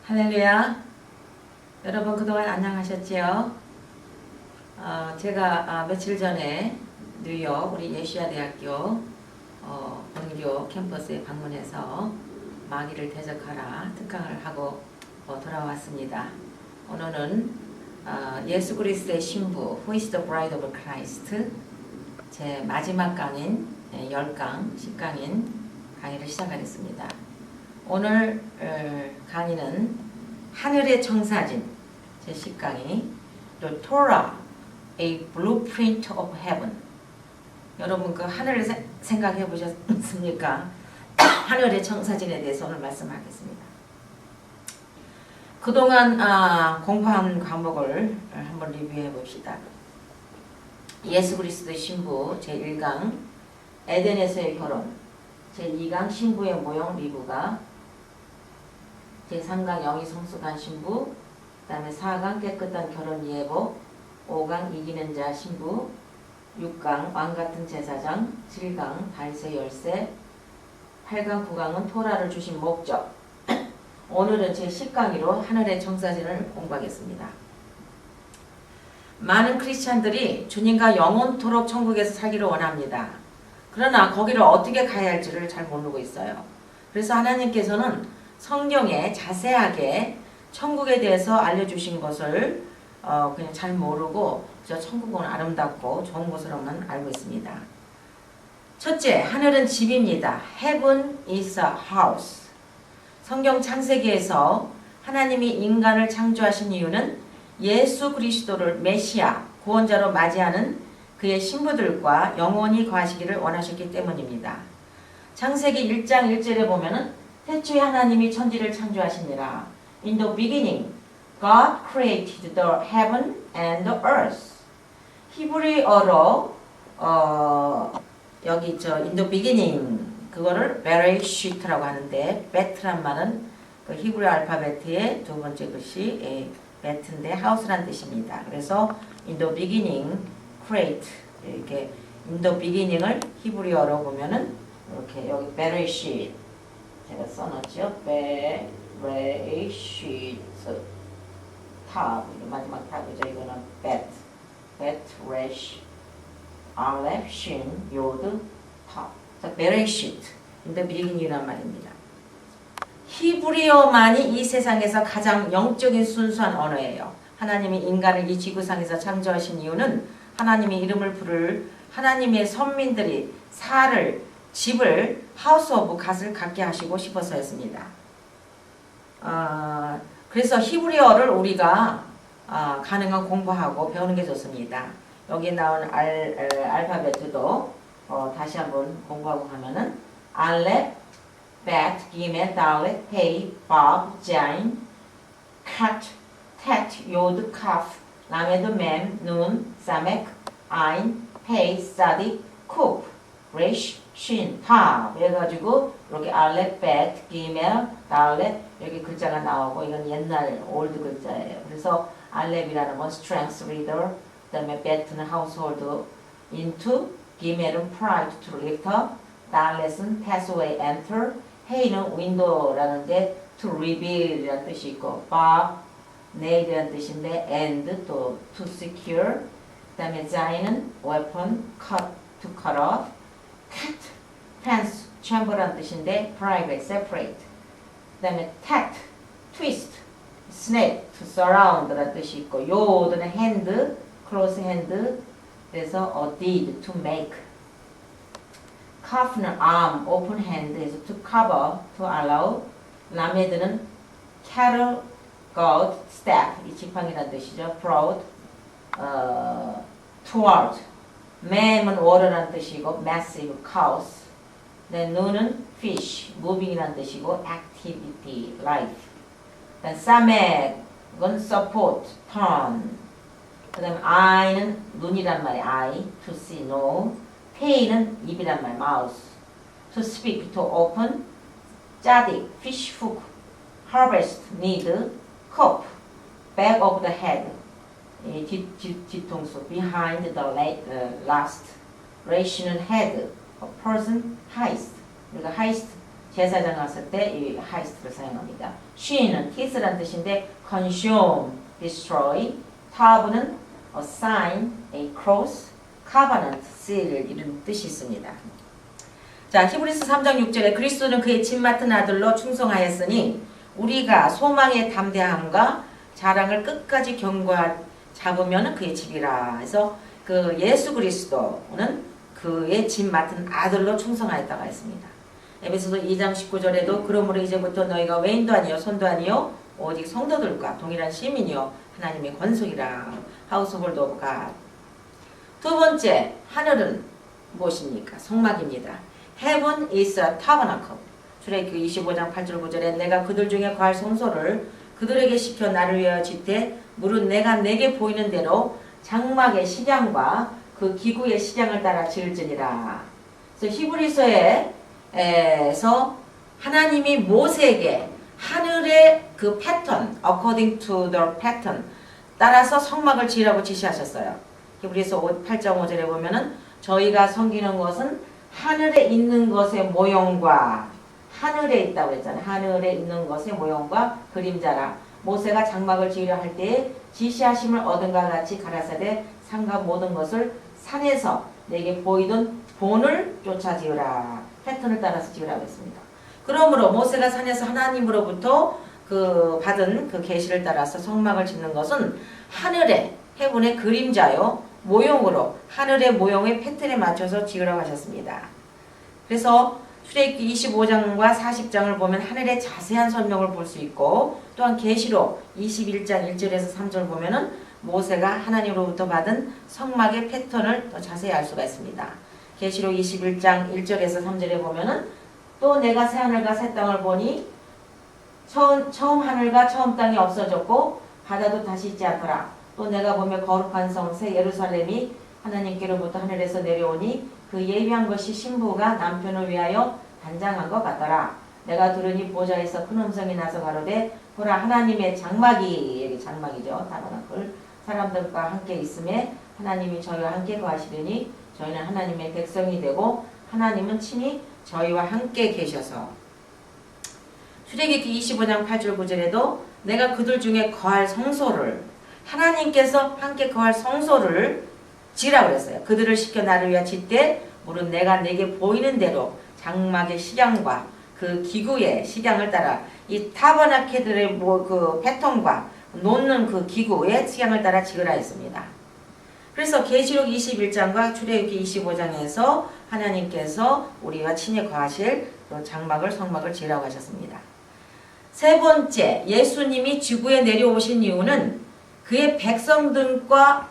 할렐루야. 여러분 그동안 안녕하셨지요? 제가 며칠 전에 뉴욕 우리 예시아대학교 본교 캠퍼스에 방문해서 마귀를 대적하라 특강을 하고 돌아왔습니다. 오늘은 예수 그리스도의 신부 Who is the Bride of Christ 제 마지막 강인 10강 10강인 강의를 시작하겠습니다. 오늘 강의는 하늘의 청사진 제 10강이 The Torah, a Blueprint of Heaven. 여러분 그 하늘을 생각해 보셨습니까? 하늘의 청사진에 대해서 오늘 말씀하겠습니다. 그동안 공부한 과목을 한번 리뷰해 봅시다. 예수 그리스도의 신부 제 1강 에덴에서의 결혼 제 2강 신부의 모형 리브가 제3강 영이 성숙한 신부, 그 다음에 4강 깨끗한 결혼 예보, 5강 이기는 자 신부, 6강 왕같은 제사장, 7강 다윗의 열쇠, 8강 9강은 토라를 주신 목적. 오늘은 제 10강의로 하늘의 청사진을 공부하겠습니다. 많은 크리스찬들이 주님과 영원토록 천국에서 살기를 원합니다. 그러나 거기를 어떻게 가야 할지를 잘 모르고 있어요. 그래서 하나님께서는 성경에 자세하게 천국에 대해서 알려주신 것을 그냥 잘 모르고 저 천국은 아름답고 좋은 곳으로만 알고 있습니다. 첫째, 하늘은 집입니다. Heaven is a house. 성경 창세기에서 하나님이 인간을 창조하신 이유는 예수 그리스도를 메시아, 구원자로 맞이하는 그의 신부들과 영원히 거하시기를 원하셨기 때문입니다. 창세기 1장 1절에 보면은 태초에 하나님이 천지를 창조하시니라. In the beginning, God created the heaven and the earth. 히브리어로 여기 in the beginning 그거를 베레시트라고 하는데 베트란 말은 그 히브리 알파벳의 두 번째 글씨 베트인데 하우스란 뜻입니다. 그래서 in the beginning create 이렇게 in the beginning을 히브리어로 보면은 이렇게 여기 베레시트 제가 써놨죠. 베레시트 탑 마지막 탑이죠. 이거는 베트레시 알렙 신 요드 탑. 베레시트 in the beginning이란 말입니다. 히브리어만이 이 세상에서 가장 영적인 순수한 언어예요. 하나님이 인간을 이 지구상에서 창조하신 이유는 하나님의 이름을 부를 하나님의 선민들이 살을 집을 하우스 오브 갓을 갖게 하시고 싶어서였습니다. 그래서 히브리어를 우리가 가능한 공부하고 배우는 게 좋습니다. 여기 나온 알파벳도 다시 한번 공부하고 가면은 알렙, 벳, 기멜, 달렛, 헤이, 밥, 자인, 캇, 텟, 요드, 카프, 라메드, mem눈, 사멕, 아인, 페이, 사딕, 쿱, 레시, 신, 타 해가지고 이렇게 알렙, 벳, 기멜, 달렛 여기 글자가 나오고 이건 옛날 올드 글자예요. 그래서 알렙이라는 건 strength reader, 그 다음에 벳은 household into, 기멜은 pride to lift up, 달렛은 pass away, enter, 헤이는 window라는데 to reveal이라는 뜻이 있고, 밥, nail이라는 뜻인데 and 또 to secure, 그 다음에 자인은 weapon, cut, to cut off, cat, fence, chamber라는 뜻인데 private, separate. 그 다음에 tact, twist, snap, to surround라는 뜻이 있고 요드는 hand, close hand, 그래서 did, to make. cuff는 arm, open hand, 그래서 to cover, to allow. 라메드는 cattle, goat, step, 이 지팡이라는 뜻이죠. broad, toward. 맴은 water라는 뜻이고 massive, cows. 네, 눈은 fish, moving이라는 뜻이고 activity, life. 사맥은 support, turn. 그 다음에 eye는 눈이란 말이에요. eye, to see, no. pay는 입이란 말, mouth. to speak, to open. 짜딕, fish hook. harvest, need. cup, back of the head. 뒤통수, behind the last. ration은 head, a person, heist. 우리가 heist 제사장 갔을 때 이 하이스트를 사용합니다. she는 teeth란 뜻인데 consume, destroy, tab는 a sign, a cross, covenant, seal을 이런 뜻이 있습니다. 자, 히브리서 3장 6절에 그리스도는 그의 집 맡은 아들로 충성하였으니 우리가 소망의 담대함과 자랑을 끝까지 잡으면 그의 집이라. 그래서 그 예수 그리스도는 그의 집 맡은 아들로 충성하였다고 했습니다. 에베소서 2장 19절에도 그러므로 이제부터 너희가 외인도 아니요 손도 아니요 오직 성도들과 동일한 시민이요 하나님의 권속이라. 하우스홀드 오브 갓. 두 번째, 하늘은 무엇입니까? 성막입니다. Heaven is a tabernacle. 출애굽기 25장 8절 9절에 내가 그들 중에 거할 성소를 그들에게 시켜 나를 위하여 짓되 무릇 내가 내게 보이는 대로 장막의 식양과 그 기구의 식양을 따라 지을지니라. 그래서 히브리서에서 하나님이 모세에게 하늘의 그 패턴, according to the pattern 따라서 성막을 지으라고 지시하셨어요. 히브리서 8장 5절에 보면은 저희가 섬기는 것은 하늘에 있는 것의 모형과 하늘에 있다고 했잖아요. 하늘에 있는 것의 모형과 그림자라. 모세가 장막을 지으려 할 때에 지시하심을 얻은 것 같이 가라사대 산과 모든 것을 산에서 내게 보이던 본을 쫓아 지으라. 패턴을 따라서 지으라고 했습니다. 그러므로 모세가 산에서 하나님으로부터 받은 그 계시를 따라서 성막을 짓는 것은 하늘의 해군의 그림자요 모형으로 하늘의 모형의 패턴에 맞춰서 지으라고 하셨습니다. 그래서 출애굽기 25장과 40장을 보면 하늘의 자세한 설명을 볼 수 있고 또한 계시록 21장 1절에서 3절 보면은 모세가 하나님으로부터 받은 성막의 패턴을 더 자세히 알 수가 있습니다. 계시록 21장 1절에서 3절에 보면은 또 내가 새 하늘과 새 땅을 보니 처음 하늘과 처음 땅이 없어졌고 바다도 다시 있지 않더라. 또 내가 보며 거룩한 성 새 예루살렘이 하나님께로부터 하늘에서 내려오니 그 예비한 것이 신부가 남편을 위하여 단장한 것 같더라. 내가 들으니 보좌에서 큰 음성이 나서 가로되 보라 하나님의 장막이 여기 장막이죠. 타버나클 사람들과 함께 있음에 하나님이 저희와 함께 거하시더니 저희는 하나님의 백성이 되고 하나님은 친히 저희와 함께 계셔서. 출애굽기 25장 8절 9절에도 내가 그들 중에 거할 성소를 하나님께서 함께 거할 성소를 지으라고 그랬어요. 그들을 시켜 나를 위하여 짓되 무릇 내가 내게 보이는 대로 장막의 식양과 그 기구의 식양을 따라 이 타버나케들의 그 패턴과 놓는 그 기구의 식양을 따라 지으라 했습니다. 그래서 계시록 21장과 출애굽기 25장에서 하나님께서 우리와 친히 거하실 장막을 성막을 지으라고 하셨습니다. 세 번째, 예수님이 지구에 내려오신 이유는 그의 백성들과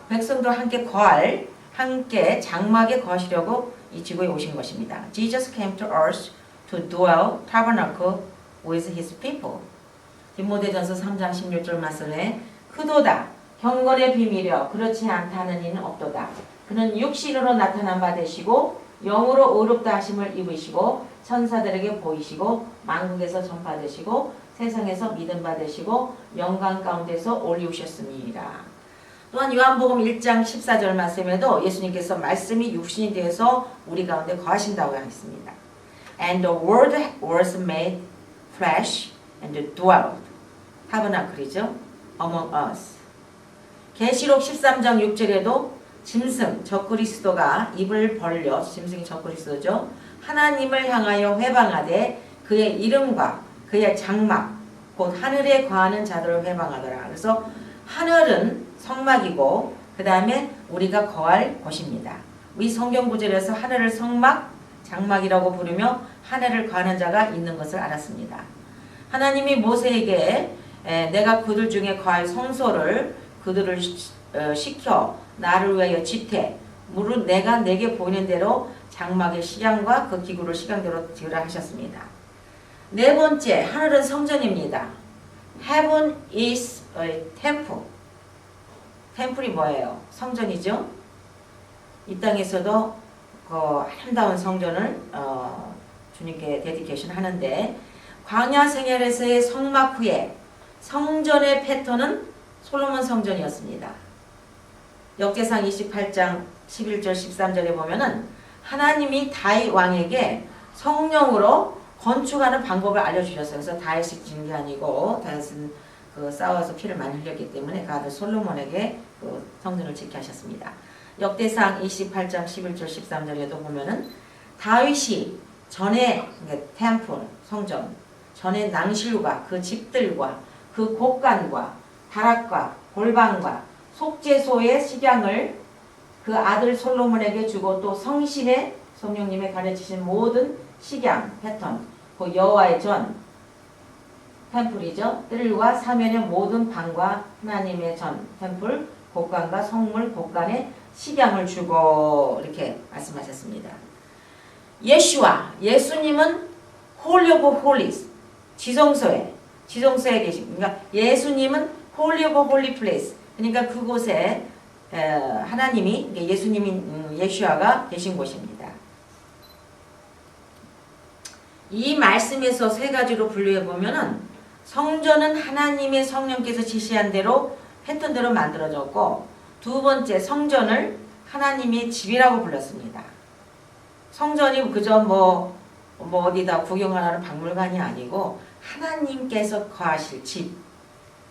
함께 장막에 거하시려고 이 지구에 오신 것입니다. Jesus came to earth to dwell tabernacle with his people. 디모데전서 3장 16절 말씀에 그도다 경건의 비밀이여 그렇지 않다는 이는 없도다. 그는 육신으로 나타난 바 되시고 영으로 의롭다 하심을 입으시고 천사들에게 보이시고 만국에서 전파되시고 세상에서 믿음 받으시고 영광 가운데서 올리우셨습니다. 또한 요한복음 1장 14절 말씀에도 예수님께서 말씀이 육신이 되어서 우리 가운데 거하신다고 했습니다. And the word was made flesh and dwelled. 타버나클이죠. among us. 계시록 13장 6절에도 짐승 적그리스도가 입을 벌려 짐승이 적그리스도죠. 하나님을 향하여 회방하되 그의 이름과 그의 장막 곧 하늘에 거하는 자들을 회방하더라. 그래서 하늘은 성막이고 그 다음에 우리가 거할 곳입니다. 이 성경 구절에서 하늘을 성막, 장막이라고 부르며 하늘을 거하는 자가 있는 것을 알았습니다. 하나님이 모세에게 내가 그들 중에 거할 성소를 그들을 시켜 나를 위하여 짓되 무릇 내가 내게 보이는 대로 장막의 식양과 그 기구를 식양대로 지으라 하셨습니다. 네 번째, 하늘은 성전입니다. Heaven is a temple. 템플이 뭐예요? 성전이죠. 이 땅에서도 그 아름다운 성전을 주님께 데디케이션 하는데 광야 생활에서의 성막 후에 성전의 패턴은 솔로몬 성전이었습니다. 역대상 28장 11절 13절에 보면은 하나님이 다윗 왕에게 성령으로 건축하는 방법을 알려주셨어요. 그래서 다윗이 진 게 아니고 다윗은 그 싸워서 피를 많이 흘렸기 때문에 그 아들 솔로몬에게 그 성전을 짓게 하셨습니다. 역대상 28장 11절 13절에도 보면은 다윗이 전에 템플 성전 전에 낭실과 그 집들과 그 곡간과 다락과 골방과 속죄소의 식양을 그 아들 솔로몬에게 주고 또 성신의 성령님의 가르치신 모든 식양 패턴 그 여호와의 전 템플이죠. 뜰과 사면의 모든 방과 하나님의 전 템플 곡간과 성물 곡간에 식양을 주고 이렇게 말씀하셨습니다. 예수님은 Holy of Holies 지성소에 계신 그러니까 예수님은 Holy of Holy Place 그러니까 그곳에 하나님이 예수님인 예수아가 계신 곳입니다. 이 말씀에서 세 가지로 분류해 보면은 성전은 하나님의 성령께서 지시한 대로 패턴대로 만들어졌고 두 번째 성전을 하나님의 집이라고 불렀습니다. 성전이 그저 뭐 어디다 구경하는 박물관이 아니고 하나님께서 거하실 집.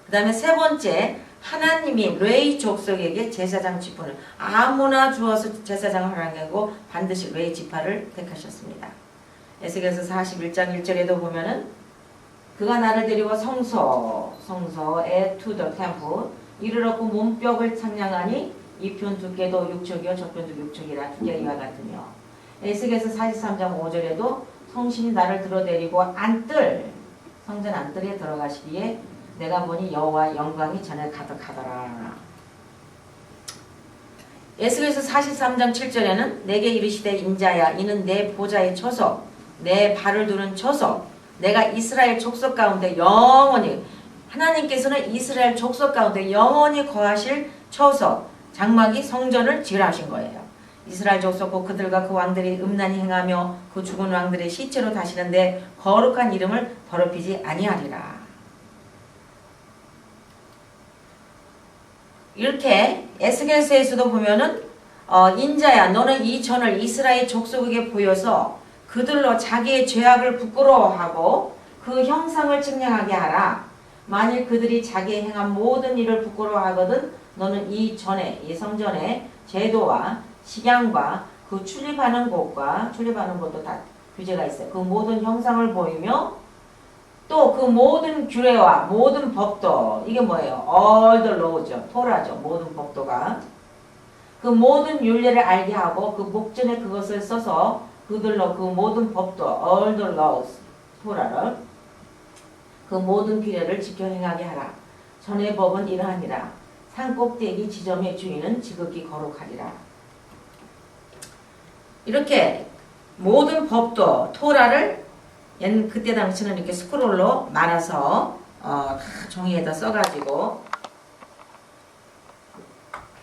그 다음에 세 번째 하나님이 레위 족속에게 제사장 지분을 아무나 주어서 제사장을 하라는 게 아니고 반드시 레위 지파를 택하셨습니다. 에스겔서 41장 1절에도 보면은 그가 나를 데리고 성소에 to the temple 이르렀고 몸벽을 창량하니 이 편 두께도 6척이요 저편도 6척이라 두께가 이와 같으며 에스겔서 43장 5절에도 성신이 나를 들어데리고 성전 안뜰에 들어가시기에 내가 보니 여호와 영광이 전에 가득하더라. 에스겔서 43장 7절에는 내게 이르시되 인자야 이는 내 보좌의 초석 내 발을 두는 초석 내가 이스라엘 족속 가운데 영원히 하나님께서는 이스라엘 족속 가운데 영원히 거하실 초석 장막이 성전을 지으라 하신 거예요. 이스라엘 족속과 그들과 그 왕들이 음란히 행하며 그 죽은 왕들의 시체로 다시는데 거룩한 이름을 더럽히지 아니하리라. 이렇게 에스겔서에서도 보면은 인자야 너는 이 전을 이스라엘 족속에게 보여서 그들로 자기의 죄악을 부끄러워하고 그 형상을 측량하게 하라. 만일 그들이 자기의 행한 모든 일을 부끄러워하거든 너는 이 성전의 제도와 식양과 그 출입하는 곳도 다 규제가 있어요. 그 모든 형상을 보이며 또 그 모든 규례와 모든 법도 이게 뭐예요? All the law죠. 토라죠. 모든 법도가 그 모든 율례를 알게 하고 그 목전에 그것을 써서 그들로 그 모든 법도 all the laws 토라를 그 모든 규례를 지켜 행하게 하라. 전의 법은 이러하니라. 산꼭대기 지점의 주인은 지극히 거룩하리라. 이렇게 모든 법도 토라를 그때 당시는 이렇게 스크롤로 말아서 다 종이에다 써가지고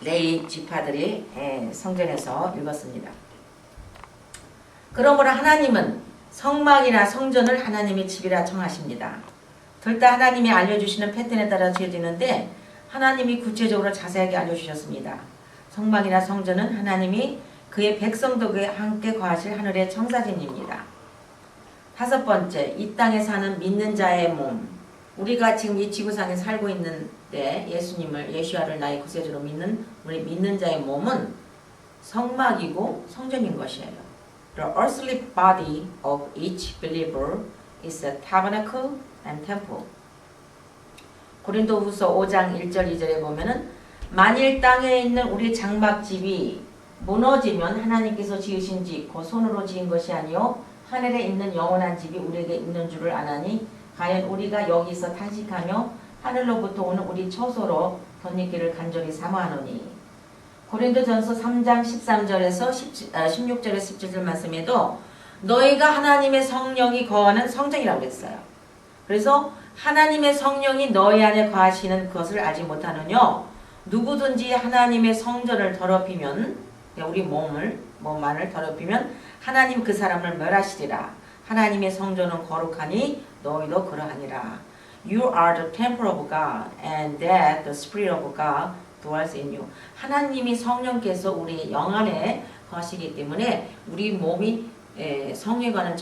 레위 지파들이 성전에서 읽었습니다. 그러므로 하나님은 성막이나 성전을 하나님의 집이라 청하십니다. 둘 다 하나님이 알려주시는 패턴에 따라 지어지는데 하나님이 구체적으로 자세하게 알려주셨습니다. 성막이나 성전은 하나님이 그의 백성들과 함께 거하실 하늘의 청사진입니다. 다섯 번째, 이 땅에 사는 믿는 자의 몸. 우리가 지금 이 지구상에 살고 있는데 예수아를 나의 구세주로 믿는 우리 믿는 자의 몸은 성막이고 성전인 것이에요. The earthly body of each believer is a tabernacle and temple. 고린도후서 5장 1절 2절에 보면은 만일 땅에 있는 우리 장막집이 무너지면 하나님께서 지으신 집, 그 손으로 지은 것이 아니요 하늘에 있는 영원한 집이 우리에게 있는 줄을 아나니 과연 우리가 여기서 탄식하며 하늘로부터 오는 우리 처소로 덧입기를 간절히 사모하노니. 고린도전서 3장 13절에서 16절에서 17절 말씀에도 너희가 하나님의 성령이 거하는 성전이라고 했어요. 그래서 하나님의 성령이 너희 안에 거하시는 것을 알지 못하느뇨. 누구든지 하나님의 성전을 더럽히면 우리 몸만을 더럽히면 하나님 그 사람을 멸하시리라. 하나님의 성전은 거룩하니 너희도 그러하니라. You are the temple of God and that the Spirit of God dwells in you. 하나님이 성령께서 우리 영 안에 거하시기 때문에 우리 몸이 성에 관한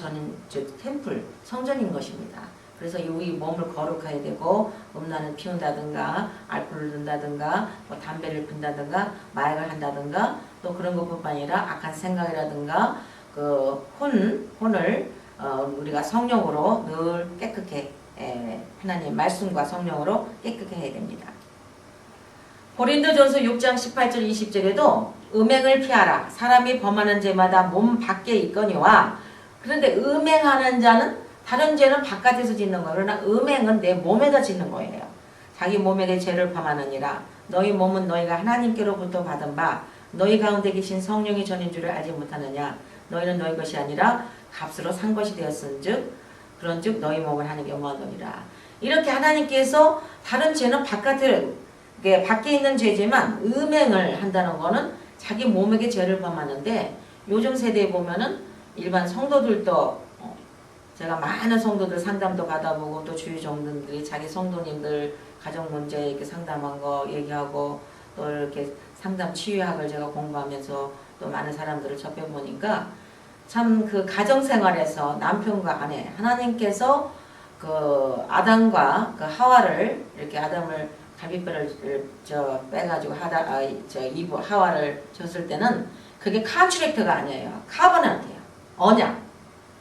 즉 템플, 성전인 것입니다. 그래서 이 몸을 거룩해야 되고 음란을 피운다든가 알코올을 든다든가 뭐 담배를 핀다든가 마약을 한다든가 또 그런 것뿐만 아니라 악한 생각이라든가 그 혼을 우리가 성령으로 늘 깨끗게 하나님 말씀과 성령으로 깨끗게 해야 됩니다. 고린도전서 6장 18절 20절에도 음행을 피하라. 사람이 범하는 죄마다 몸 밖에 있거니와. 그런데 음행하는 자는 다른 죄는 바깥에서 짓는 거예요. 그러나 음행은 내 몸에다 짓는 거예요. 자기 몸에게 죄를 범하느니라. 너희 몸은 너희가 하나님께로부터 받은 바 너희 가운데 계신 성령이 전인 줄을 알지 못하느냐. 너희는 너희 것이 아니라 값으로 산 것이 되었은즉 그런즉 너희 몸을 하나님께 영화하느니라. 이렇게 하나님께서 다른 죄는 밖에 있는 죄지만 음행을 한다는 거는 자기 몸에게 죄를 범하는데 요즘 세대에 보면은 일반 성도들도 제가 많은 성도들 상담도 받아보고 또 주위 종들이 자기 성도님들 가정 문제 이렇게 상담한 거 얘기하고 또 이렇게 상담 치유학을 제가 공부하면서 또 많은 사람들을 접해보니까 참 그 가정생활에서 남편과 아내 하나님께서 그 아담과 그 하와를 이렇게 아담을 갈비뼈를 빼가지고 하와를 줬을 때는 그게 컨트랙트가 아니에요. 카버넌트예요.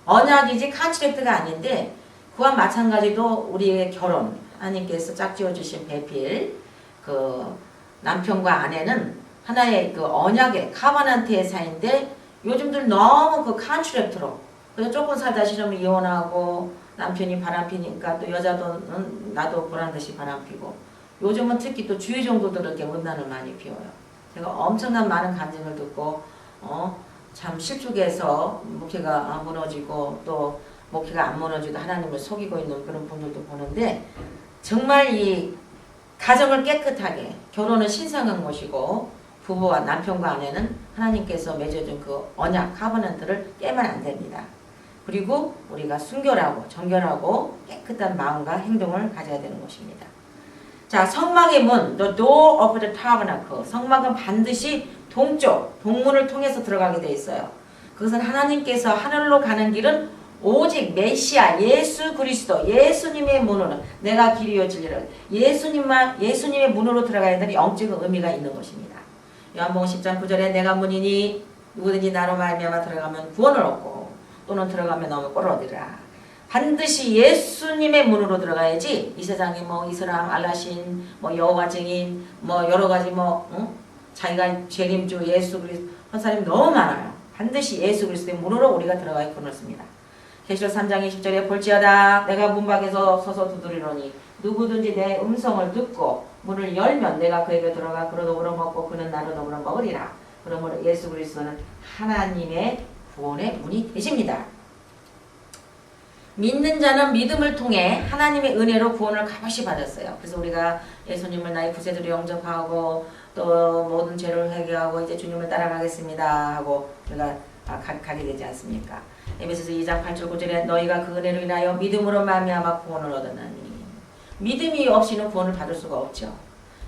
언약이지 컨트랙트가 아닌데 그와 마찬가지로 우리의 결혼 하나님께서 짝지어 주신 배필 그 남편과 아내는 하나의 그 언약의 카버넌트의 사이인데 요즘들 너무 그 컨트랙트로 그래서 조금 살다 싫으면 이혼하고 남편이 바람피니까 또 여자도는 나도 보란듯이 바람피고 요즘은 특히 또 주위 정도들은 이렇게 문란을 많이 피워요. 제가 엄청난 많은 간증을 듣고 참 실족해서 목회가 무너지고 또 목회가 안 무너지고 하나님을 속이고 있는 그런 분들도 보는데 정말 이 가정을 깨끗하게 결혼은 신성한 것이고 부부와 남편과 아내는 하나님께서 맺어준 그 언약 카버넌트를 깨면 안 됩니다. 그리고 우리가 순결하고 정결하고 깨끗한 마음과 행동을 가져야 되는 것입니다. 자, 성막의 문, the door of the tabernacle. 성막은 반드시 동쪽, 동문을 통해서 들어가게 돼 있어요. 그것은 하나님께서 하늘로 가는 길은 오직 메시아, 예수 그리스도, 예수님의 문으로 내가 길이요 진리라. 예수님의 문으로 들어가야 되는 영적 의미가 있는 것입니다. 요한복음 10장 9절에 내가 문이니 누구든지 나로 말미암아 들어가면 구원을 얻고 또는 들어가면 너무 꼴을 얻으리라. 반드시 예수님의 문으로 들어가야지 이 세상에 뭐 이슬람, 알라신, 뭐 여호와 증인, 뭐 여러 가지 자기가 재림주 예수 그리스도 한 사람이 너무 많아요. 반드시 예수 그리스도의 문으로 우리가 들어가야 구원을 얻습니다. 계시록 3장 20절에 볼지어다 내가 문 밖에서 서서 두드리노니 누구든지 내 음성을 듣고 문을 열면 내가 그에게 들어가 그로 더불어 먹고 그는 나로 더불어 먹으리라. 그러므로 예수 그리스도는 하나님의 구원의 문이 되십니다. 믿는 자는 믿음을 통해 하나님의 은혜로 구원을 값없이 받았어요. 그래서 우리가 예수님을 나의 구세주로 영접하고 또 모든 죄를 회개하고 이제 주님을 따라가겠습니다 하고 우리가 가게 되지 않습니까? 에베소서 2장 8절 9절에 너희가 그 은혜로 인하여 믿음으로 말미암아 구원을 얻었나니 믿음이 없이는 구원을 받을 수가 없죠.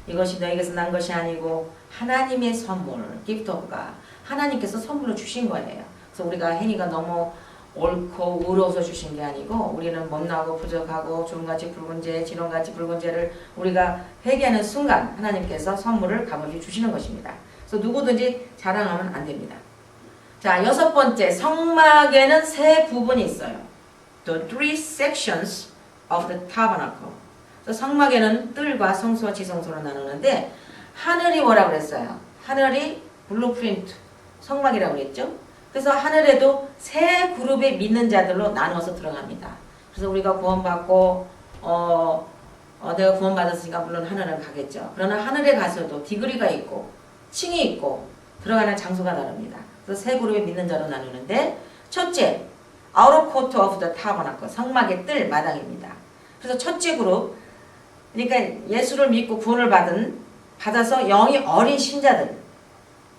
이것이 너희에게서 난 것이 아니고 하나님의 선물, gift of God. 하나님께서 선물로 주신 거예요. 그래서 우리가 행위가 너무 옳고 의로워서 주신 게 아니고 우리는 못나고 부족하고 주름같이 붉은 죄, 진홍같이 붉은 죄를 우리가 회개하는 순간 하나님께서 선물을 값없이 주시는 것입니다. 그래서 누구든지 자랑하면 안 됩니다. 자, 6번째, 성막에는 세 부분이 있어요. The three sections of the tabernacle. 그래서 성막에는 뜰과 성소와 지성소로 나누는데 하늘이 뭐라고 그랬어요? 하늘이 블루프린트, 성막이라고 그랬죠? 그래서 하늘에도 세 그룹의 믿는 자들로 나눠서 들어갑니다. 그래서 우리가 구원받고 내가 구원받았으니까 물론 하늘은 가겠죠. 그러나 하늘에 가서도 디그리가 있고 층이 있고 들어가는 장소가 다릅니다. 그래서 세 그룹의 믿는 자로 나누는데 첫째, outer court of the tabernacle, 성막의 뜰 마당입니다. 그래서 첫째 그룹, 그러니까 예수를 믿고 구원을 받아서 영이 어린 신자들,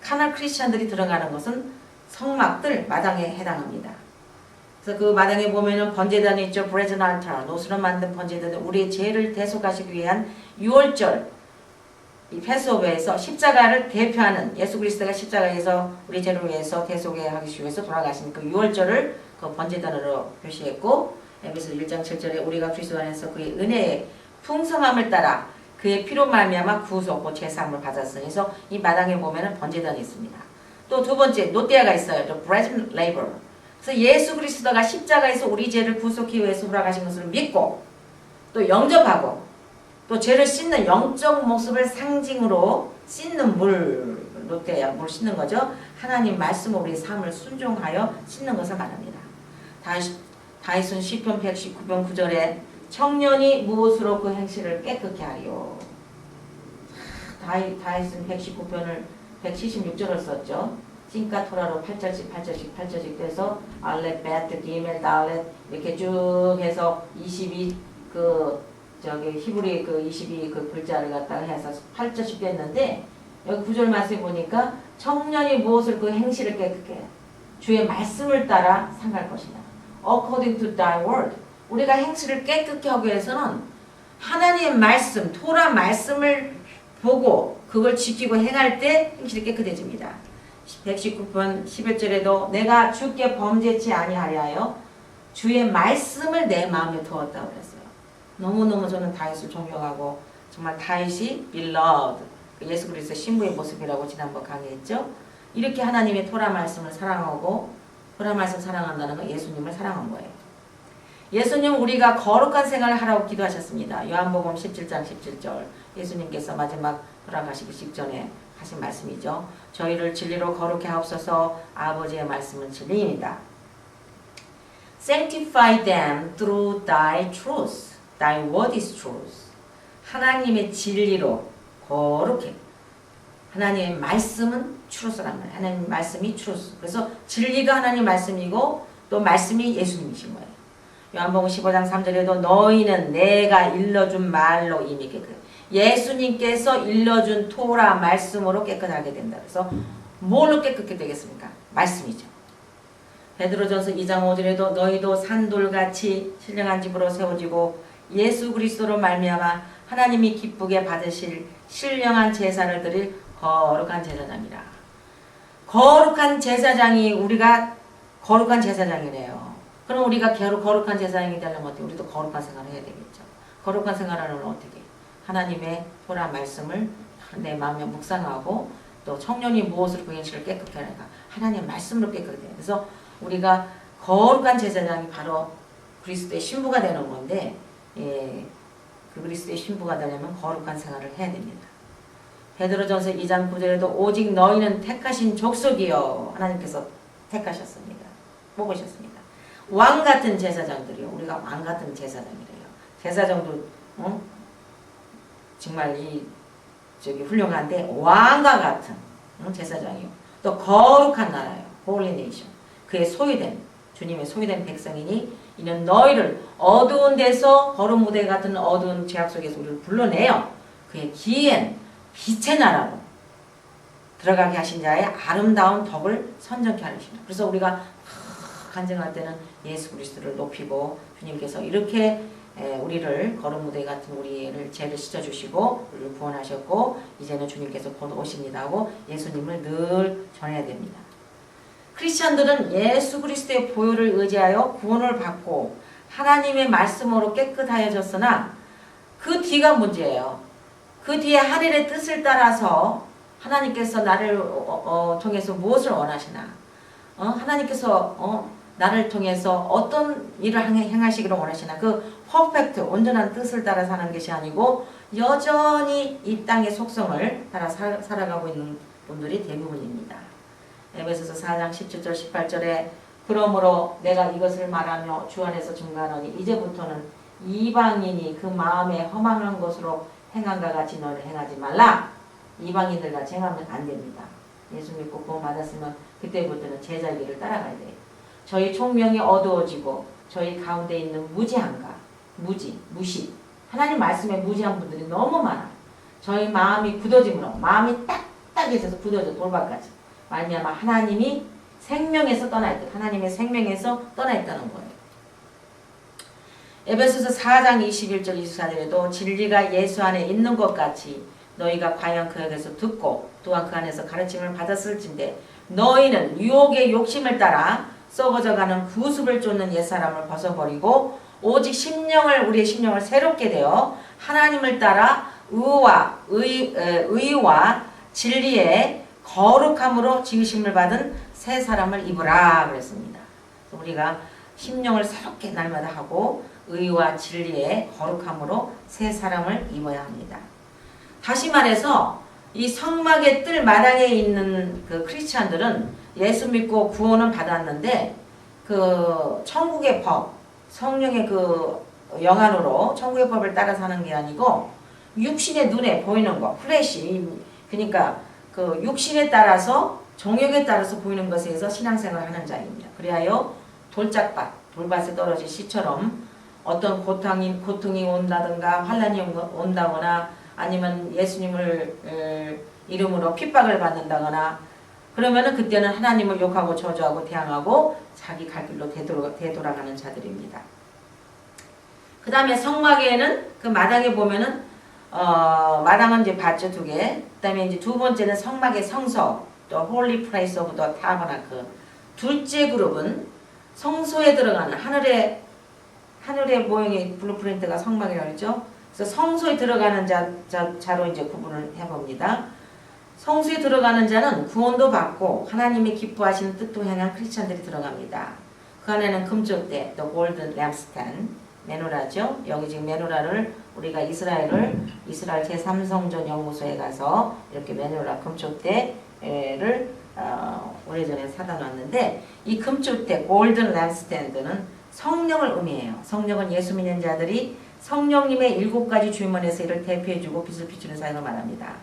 카날 크리스찬들이 들어가는 것은 성막들 마당에 해당합니다. 그래서 그 마당에 보면은 번제단이 있죠. 브레즌 알타, 노스로 만든 번제단, 우리의 죄를 대속하시기 위한 유월절 이 패스오버에서 십자가를 대표하는 예수 그리스도가 십자가에서 우리 죄를 위해서 대속하기 위해서 돌아가신 그 유월절을 그 번제단으로 표시했고 에베소 1장 7절에 우리가 그리스도 안에서 그의 은혜의 풍성함을 따라 그의 피로 말미암아 구속고 죄사함을 받았으니 그래서 이 마당에 보면은 번제단이 있습니다. 또 두 번째 노띠아가 있어요. The present labor. 그래서 예수 그리스도가 십자가에서 우리 죄를 구속하기 위해서 돌아가신 것을 믿고 또 영접하고 또 죄를 씻는 영적 모습을 상징으로 씻는 물, 노띠아 물 씻는 거죠. 하나님 말씀으로 우리 삶을 순종하여 씻는 것을 말합니다. 다윗은 시편 119편 9절에 청년이 무엇으로 그 행실을 깨끗게 하리요. 다윗은 119편을 176절을 썼죠. 싱카 토라로 8절씩 돼서 알렛, 베트, 디멜, 달렛 이렇게 쭉 해서 22 히브리 22 글자를 갖다가 해서 8절씩 됐는데 여기 9절 말씀에 보니까 청년이 무엇을 그 행실을 깨끗게 해. 주의 말씀을 따라 상할 것이다. According to thy word. 우리가 행실을 깨끗게 하기 위해서는 하나님의 말씀, 토라 말씀을 보고 그걸 지키고 행할 때 행실이 깨끗해집니다. 119편 11절에도 내가 주께 범죄치 아니하려 주의 말씀을 내 마음에 두었다고 그랬어요. 너무너무 저는 다윗을 존경하고 정말 다윗이 beloved, 예수 그리스도의 신부의 모습이라고 지난번 강의했죠. 이렇게 하나님의 토라 말씀을 사랑하고 토라 말씀 사랑한다는 건 예수님을 사랑한 거예요. 예수님 우리가 거룩한 생활을 하라고 기도하셨습니다. 요한복음 17장 17절 예수님께서 마지막 돌아가시기 직전에 하신 말씀이죠. 저희를 진리로 거룩해 하옵소서. 아버지의 말씀은 진리입니다. Sanctify them through thy truth. Thy word is truth. 하나님의 진리로 거룩해. 하나님의 말씀은 truth란 말이에요. 하나님 말씀이 truth. 그래서 진리가 하나님 말씀이고 또 말씀이 예수님이신 거예요. 요한복음 15장 3절에도 너희는 내가 일러준 말로 이미 깨끗해. 예수님께서 일러준 토라 말씀으로 깨끗하게 된다. 그래서 뭘로 깨끗게 되겠습니까? 말씀이죠. 베드로전서 2장 5절에도 너희도 산돌같이 신령한 집으로 세워지고 예수 그리스도로 말미암아 하나님이 기쁘게 받으실 신령한 제사를 드릴 거룩한 제사장이라. 거룩한 제사장이 우리가 거룩한 제사장이래요. 그럼 우리가 거룩한 제사장이 되려면 어떻게? 우리도 거룩한 생활을 해야 되겠죠. 거룩한 생활을 어떻게? 하나님의 토라 말씀을 내 마음에 묵상하고 또 청년이 무엇으로 그 행실을 깨끗게 하는가? 하나님의 말씀으로 깨끗게 해요. 그래서 우리가 거룩한 제사장이 바로 그리스도의 신부가 되는 건데 그 그리스도의 신부가 되려면 거룩한 생활을 해야 됩니다. 베드로전서 2장 9절에도 오직 너희는 택하신 족속이요. 하나님께서 택하셨습니다. 뽑으셨습니다. 왕같은 제사장들이요. 우리가 왕같은 제사장이래요. 제사장도 정말 훌륭한데 왕과 같은 제사장이요. 또 거룩한 나라요. Holy Nation. 그의 소유된 주님의 소유된 백성이니 이는 너희를 어두운 데서 거룩 무대 같은 어두운 죄악 속에서 우리를 불러내어 그의 기이한 빛의 나라로 들어가게 하신 자의 아름다운 덕을 선정케 하십니다. 그래서 우리가 간증할 때는 예수 그리스도를 높이고 주님께서 이렇게 우리를 거룩 무대 같은 우리를 죄를 씻어주시고 우리를 구원하셨고 이제는 주님께서 곧 오십니다 하고 예수님을 늘 전해야 됩니다. 크리스천들은 예수 그리스도의 보혈을 의지하여 구원을 받고 하나님의 말씀으로 깨끗하여졌으나 그 뒤가 문제예요. 그 뒤에 하늘의 뜻을 따라서 하나님께서 나를 통해서 무엇을 원하시나? 하나님께서 나를 통해서 어떤 일을 행하시기를 원하시나? 그 퍼펙트, 온전한 뜻을 따라 사는 것이 아니고 여전히 이 땅의 속성을 따라 살아가고 있는 분들이 대부분입니다. 에베소서 4장 17절 18절에 그러므로 내가 이것을 말하며 주 안에서 증거하노니 이제부터는 이방인이 그 마음에 허망한 것으로 행한가 같이 너를 행하지 말라. 이방인들 같이 행하면 안 됩니다. 예수 믿고 구원 받았으면 그때부터는 제자의 길을 따라가야 돼요. 저희 총명이 어두워지고 저희 가운데 있는 무지함과 무시 하나님 말씀에 무지한 분들이 너무 많아요. 저희 마음이 굳어짐으로 마음이 딱딱해져서 굳어져 돌발까지 말미암아 하나님이 생명에서 떠나 있다. 하나님의 생명에서 떠나 있다는 거예요. 에베소서 4장 21절 24절에도 진리가 예수 안에 있는 것 같이 너희가 과연 그에게서 듣고 또한 그 안에서 가르침을 받았을진데 너희는 유혹의 욕심을 따라 썩어져가는 구습을 쫓는 옛사람을 벗어버리고 오직 우리의 심령을 새롭게 되어 하나님을 따라 의와 진리의 거룩함으로 지으심을 받은 새 사람을 입으라 그랬습니다. 우리가 심령을 새롭게 날마다 하고 의와 진리의 거룩함으로 새 사람을 입어야 합니다. 다시 말해서 이 성막의 뜰 마당에 있는 그 크리스찬들은 예수 믿고 구원은 받았는데 그 천국의 법, 성령의 그 영안으로 천국의 법을 따라 사는 게 아니고 육신의 눈에 보이는 거, 플래시, 그러니까 그 육신에 따라서 정욕에 따라서 보이는 것에 의해서 신앙생활을 하는 자입니다. 그리하여 돌밭에 떨어진 씨처럼 어떤 고통이 온다든가 환난이 온다거나 아니면 예수님을 이름으로 핍박을 받는다거나 그러면은 그때는 하나님을 욕하고 저주하고 대항하고 자기 갈 길로 되돌아가는 자들입니다. 그 다음에 성막에는 그 마당에 보면은 마당은 이제 밭죠 2개. 그 다음에 이제 두 번째는 성막의 성소, 또 Holy Place of the Tabernacle. 둘째 그룹은 성소에 들어가는 하늘의 모형의 블루프린트가 성막이라고 그랬죠. 그래서 성소에 들어가는 자로 이제 구분을 해봅니다. 성소에 들어가는 자는 구원도 받고 하나님이 기뻐하시는 뜻도 향한 크리스찬들이 들어갑니다. 그 안에는 금쪽대, 또 골든 램스텐, 메노라죠. 여기 지금 메노라를 우리가 이스라엘 제3성전 연구소에 가서 이렇게 메노라 금쪽대를 오래전에 사다 놨는데 이 금쪽대 골든 램스텐드는 성령을 의미해요. 성령은 예수 믿는 자들이 성령님의 7가지 주임원에서 이를 대표해주고 빛을 비추는 사역을 말합니다.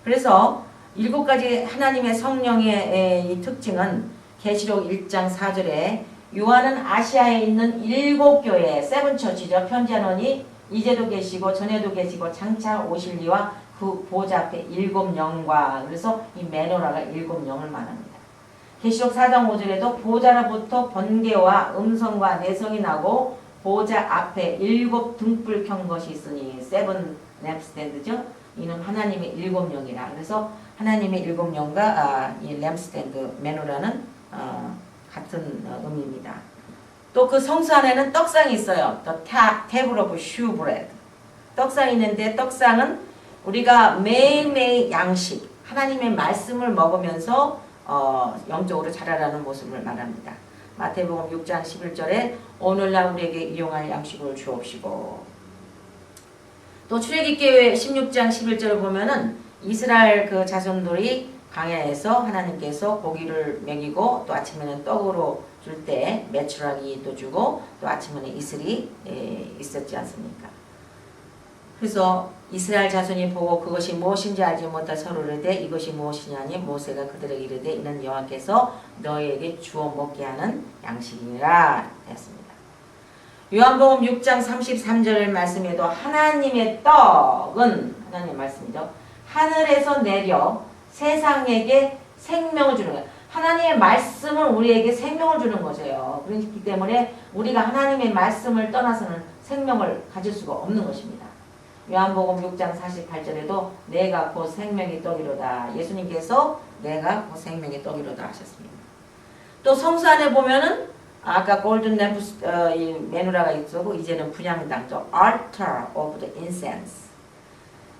그래서 7가지 하나님의 성령의 이 특징은 계시록 1장 4절에 요한은 아시아에 있는 7교회 세븐처치죠. 편지하노니 이제도 계시고 전에도 계시고 장차 오실 이와 그 보좌 앞에 7영과 그래서 이 메노라가 7영을 말합니다. 계시록 4장 5절에도 보좌로부터 번개와 음성과 내성이 나고 보좌 앞에 7 등불 켠 것이 있으니 세븐 램스탠드죠. 이는 하나님의 7영이라. 그래서 하나님의 7영과 이 램스탠드 메노라는 같은 의미입니다. 또 그 성수 안에는 떡상이 있어요. The table of shewbread. 떡상이 있는데 떡상은 우리가 매일매일 양식, 하나님의 말씀을 먹으면서 영적으로 자라라는 모습을 말합니다. 마태복음 6장 11절에 오늘날 우리에게 일용할 양식을 주옵시고 또 출애굽기 16장 11절을 보면은 이스라엘 그 자손들이 광야에서 하나님께서 고기를 먹이고 또 아침에는 떡으로 줄 때 메추라기도 주고 또 아침에는 이슬이 있었지 않습니까? 그래서 이스라엘 자손이 보고 그것이 무엇인지 알지 못할 서로를 대 이것이 무엇이냐니 모세가 그들에게 이르되 이는 여호와께서 너희에게 주어 먹게 하는 양식이라 했습니다. 요한복음 6장 33절 말씀에도 하나님의 떡은 하나님의 말씀이죠. 하늘에서 내려 세상에게 생명을 주는 거예요. 하나님의 말씀은 우리에게 생명을 주는 거죠. 그렇기 때문에 우리가 하나님의 말씀을 떠나서는 생명을 가질 수가 없는 것입니다. 요한복음 6장 48절에도 내가 곧 생명의 떡이로다. 예수님께서 내가 곧 생명의 떡이로다 하셨습니다. 또 성수 안에 보면은 아까 골든 램프 메누라가 있었고 이제는 분향당죠. Altar of the Incense.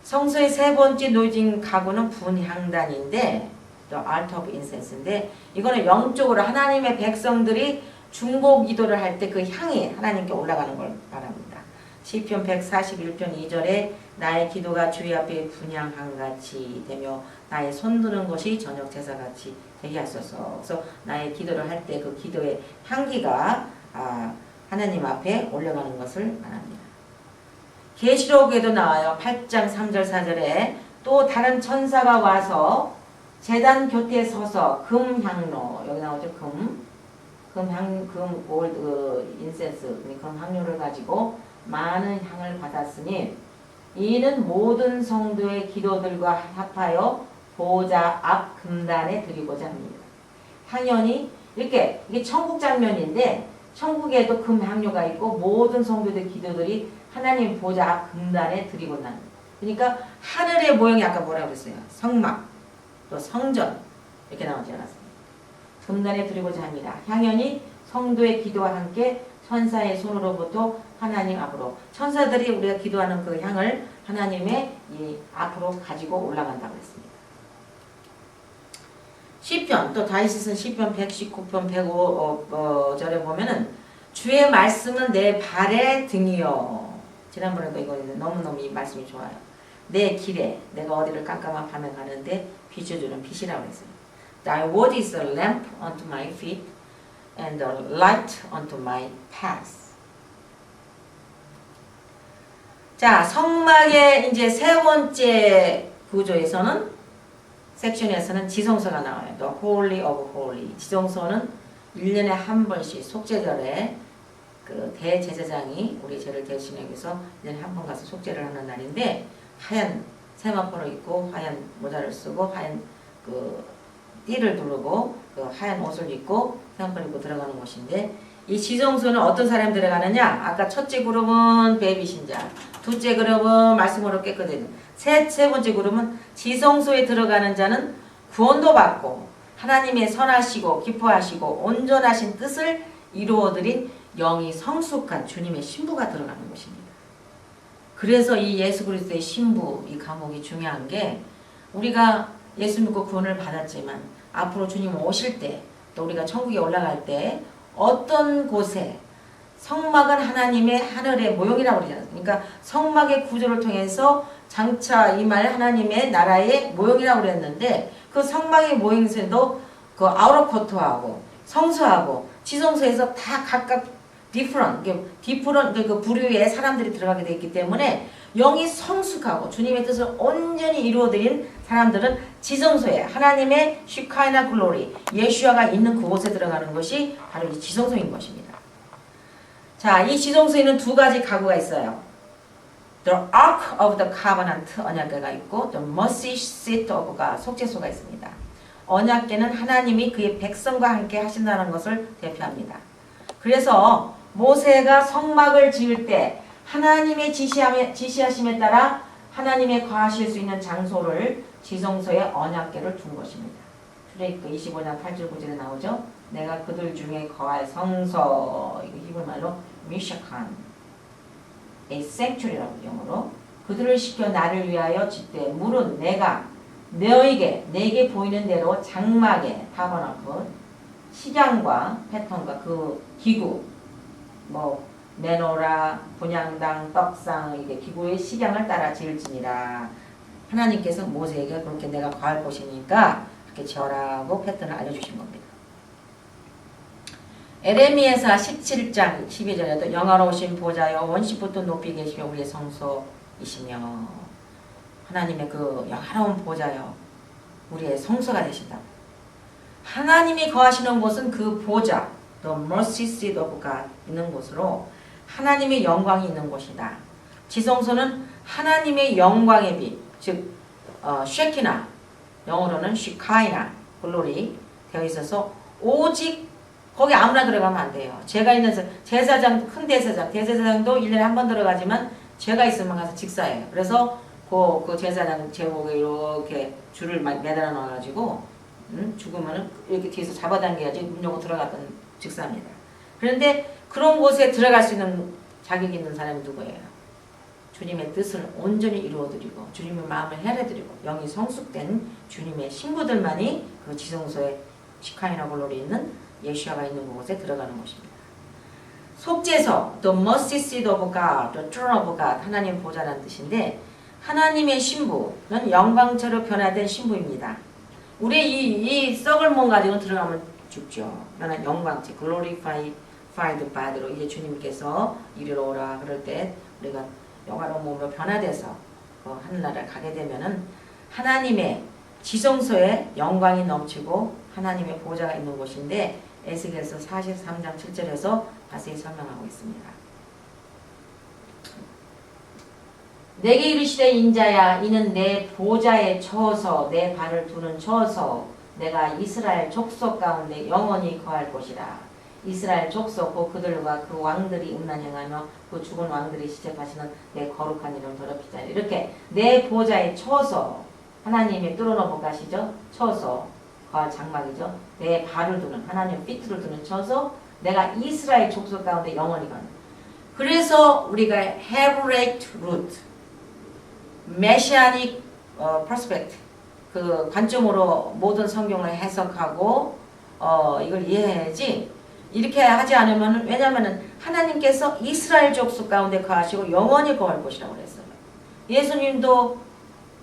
성소의 세 번째 놓여진 가구는 분향단인데 또 Altar of Incense인데 이거는 영적으로 하나님의 백성들이 중보 기도를 할 때 그 향이 하나님께 올라가는 걸 말합니다. 시편 141편 2절에 나의 기도가 주의 앞에 분향한같이 되며 나의 손드는 것이 저녁 제사같이 되게 하소서. 그래서 나의 기도를 할 때 그 기도의 향기가 하나님 앞에 올라가는 것을 말합니다. 계시록에도 나와요. 8장 3절 4절에 또 다른 천사가 와서 제단 곁에 서서 금향로 여기 나오죠. 골드 인센스 금향료를 가지고 많은 향을 받았으니 이는 모든 성도의 기도들과 합하여 보좌 앞 금단에 드리고자 합니다. 향연이 이게 천국 장면인데 천국에도 금향료가 있고 모든 성도들 기도들이 하나님 보좌 앞 금단에 드리고 납니다. 그러니까 하늘의 모형이 아까 뭐라고 그랬어요? 성막, 또 성전 이렇게 나오지 않았습니까? 금단에 드리고자 합니다. 향연이 성도의 기도와 함께 천사의 손으로부터 하나님 앞으로 천사들이 우리가 기도하는 그 향을 하나님의 이 앞으로 가지고 올라간다고 했습니다. 시편 또 다윗이 쓴 시편 119편 105절에 보면은 주의 말씀은 내 발의 등이요. 지난번에도 이거 너무너무 이 말씀이 좋아요. 내 길에 내가 어디를 깜깜한 밤에 가는데 비춰주는 빛이라고 했어요. Thy word is a lamp unto my feet and a light unto my path. 자, 성막의 이제 세 번째 구조에서는 섹션에서는 지성소가 나와요. The Holy of Holy. 지성소는 1년에 한 번씩 속죄절에 그 대제사장이 우리 죄를 대신하기 위해서 1년에 한 번 가서 속죄를 하는 날인데 하얀 세마포를 입고 하얀 모자를 쓰고 하얀 그 띠를 두르고 그 하얀 옷을 입고 세마포를 입고 들어가는 곳인데 이 지성소는 어떤 사람이 들어가느냐? 아까 첫째 그룹은 베이비 신자, 둘째 그룹은 말씀으로 깨끗해진, 세 번째 그룹은 지성소에 들어가는 자는 구원도 받고 하나님의 선하시고 기뻐하시고 온전하신 뜻을 이루어드린 영이 성숙한 주님의 신부가 들어가는 것입니다. 그래서 이 예수 그리스도의 신부 이 과목이 중요한 게 우리가 예수 믿고 구원을 받았지만 앞으로 주님 오실 때 또 우리가 천국에 올라갈 때 어떤 곳에 성막은 하나님의 하늘의 모형이라고 그러잖아요. 그러니까 성막의 구조를 통해서 장차 임할 하나님의 나라의 모형이라고 그랬는데 그 성막의 모형에서도 그 아우터 코트하고 성소하고 지성소에서 다 각각 디프런 그 부류의 사람들이 들어가게 되어 있기 때문에 영이 성숙하고 주님의 뜻을 온전히 이루어드린 사람들은 지성소에 하나님의 시카이나 글로리 예수아가 있는 그곳에 들어가는 것이 바로 이 지성소인 것입니다. 자, 이 지성소에는 두 가지 가구가 있어요. The Ark of the Covenant 언약궤가 있고 The Mercy Seat of God 속죄소가 있습니다. 언약궤는 하나님이 그의 백성과 함께 하신다는 것을 대표합니다. 그래서 모세가 성막을 지을 때 하나님의 지시하심에 따라 하나님의 거하실 수 있는 장소를 지성소에 언약궤를 둔 것입니다. 출애굽기 25장 8절 9절에 나오죠. 내가 그들 중에 거할 성서, 이거 히브리말로 미샤칸, a sanctuary라고 영어로 그들을 시켜 나를 위하여 짓되 물은 내가 내게 보이는 대로 장막에 타버나클 식양과 패턴과 그 기구 뭐 메노라, 분향당, 떡상 이게 기구의 식양을 따라 지을지니라. 하나님께서 모세에게 그렇게 내가 거할 곳이니까 이렇게 지어라고 패턴을 알려주신 겁니다. 에레미야서 17장 12절에도 영화로우신 보좌여 원시부터 높이 계시며 우리의 성소이시며 하나님의 그 영화로운 보좌여 우리의 성소가 되신다. 하나님이 거하시는 곳은 그 보좌 The mercy seat of God 있는 곳으로 하나님의 영광이 있는 곳이다. 지성소는 하나님의 영광의 빛, 즉 쉐키나 영어로는 시카이나 글로리 되어 있어서 오직 거기 아무나 들어가면 안 돼요. 제가 있는 제사장 큰 대제사장도 1년에 한 번 들어가지만 제가 있으면 가서 직사해요. 그래서 그 제사장 제목에 이렇게 줄을 매달아 놔가지고 죽으면은 이렇게 뒤에서 잡아당겨야지 문 열고 들어갔던 직사입니다. 그런데 그런 곳에 들어갈 수 있는 자격이 있는 사람이 누구예요? 주님의 뜻을 온전히 이루어드리고 주님의 마음을 헤아려드리고 영이 성숙된 주님의 신부들만이 그 지성소에 시카이나 글로리 있는 예수아가 있는 곳에 들어가는 것입니다. 속죄소, the mercy seat of God, the throne of God, 하나님 보좌라는 뜻인데 하나님의 신부는 영광처럼 변화된 신부입니다. 우리 이 썩을 몸 가지고 들어가면 죽죠. 그러나 영광체, glorified body로 이제 주님께서 이리로 오라 그럴 때 우리가 영화로운 몸으로 변화돼서 하늘나라에 가게 되면은 하나님의 지성소에 영광이 넘치고 하나님의 보좌가 있는 곳인데 에스겔서 43장 7절에서 자세히 설명하고 있습니다. 내게 이르시되 인자야 이는 내 보좌에 처서 내 발을 두는 처서 내가 이스라엘 족속 가운데 영원히 거할 곳이라. 이스라엘 족속 그들과 그 왕들이 음란행하며 그 죽은 왕들이 시접하시는 내 거룩한 이름 더럽히자. 이렇게 내 보좌에 쳐서 하나님이 뚫어놓고 가시죠. 쳐서 그 장막이죠. 내 발을 두는 하나님 삐뚤을 두는 쳐서 내가 이스라엘 족속 가운데 영원히 가는. 그래서 우리가 Hebraic root, Messianic perspective 그 관점으로 모든 성경을 해석하고 이걸 이해해야지. 이렇게 하지 않으면 왜냐하면 하나님께서 이스라엘 족속 가운데 거하시고 영원히 거할 곳이라고 그랬어요. 예수님도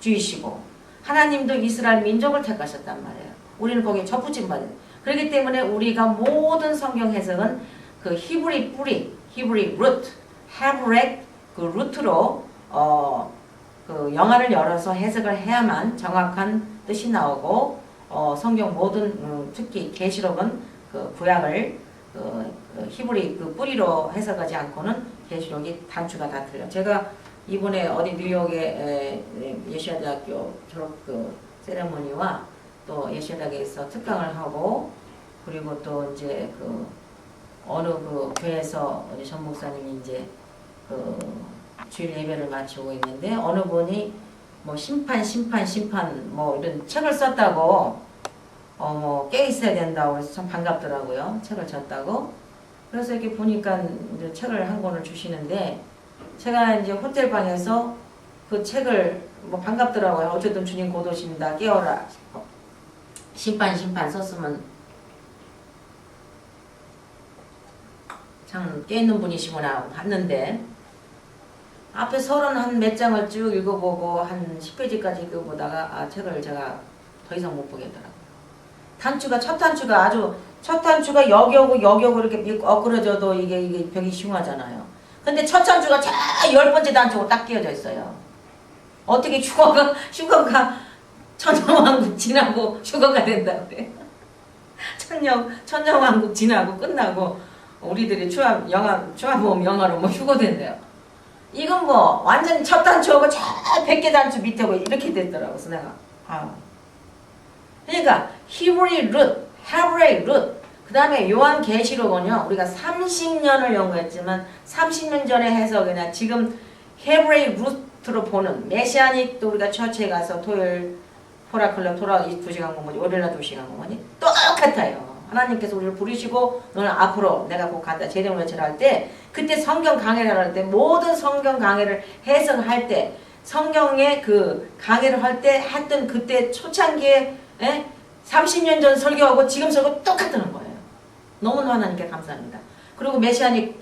주이시고 하나님도 이스라엘 민족을 택하셨단 말이에요. 우리는 거기에 접붙임 받아요. 그렇기 때문에 우리가 모든 성경 해석은 그 히브리 뿌리, 히브리 루트, 헤브렉 그 루트로 그 영화를 열어서 해석을 해야만 정확한 뜻이 나오고 성경 모든 특히 계시록은 그 구약을 히브리 그 뿌리로 해석하지 않고는 계시록이 단추가 다 틀려. 제가 이번에 어디 뉴욕의 예시아대학교 졸업 그 세레모니와 또 예시아대학에서 특강을 하고 그리고 또 이제 그 어느 그 교회에서 우리 전 목사님이 이제 그 주일 예배를 마치고 있는데 어느 분이 뭐 심판 뭐 이런 책을 썼다고 뭐 깨 있어야 된다고 해서 참 반갑더라고요. 책을 졌다고. 그래서 이렇게 보니까 이제 책을 한 권을 주시는데 제가 이제 호텔 방에서 그 책을 뭐 반갑더라고요. 어쨌든 주님 곧 오십니다. 깨어라. 심판 썼으면 참 깨있는 분이시구나 봤는데 앞에 30 몇 장을 쭉 읽어보고 한 10페이지까지 읽어보다가 책을 제가 더 이상 못 보겠더라고요. 단추가 첫 단추가 여기 오고 이렇게 엇그러져도 이게 벽이 흉하잖아요. 근데 첫 단추가 저 10번째 단추고 딱 끼어져 있어요. 어떻게 휴거가 천년왕국 지나고 휴거가 된다고 그래. 천년왕국 지나고 끝나고 우리들이 추화보험 영화로 뭐 휴거된대요. 이건 뭐 완전히 첫 단추하고 저 100개 단추 밑에고 이렇게 됐더라고. 그래서 내가 그러니까 히브리 룻, 헤브라이 룻 그 다음에 요한계시록은요 우리가 30년을 연구했지만 30년 전에 해석이나 지금 헤브라이 루트로 보는 메시아닉도 우리가 처치에 가서 토요일 포라클럽 토라 2시간 공부지 월요일날 2시간 공부지 똑같아요. 하나님께서 우리를 부르시고 너는 앞으로 내가 곧 간다 제대로 외치라 할 때 그때 성경 강해를 할 때 모든 성경 강해를 해석할 때 성경의 그 강해를 할 때 했던 그때 초창기에 30년 전 설교하고 지금 설교 똑같다는 거예요. 너무나 하나님께 감사합니다. 그리고 메시아닉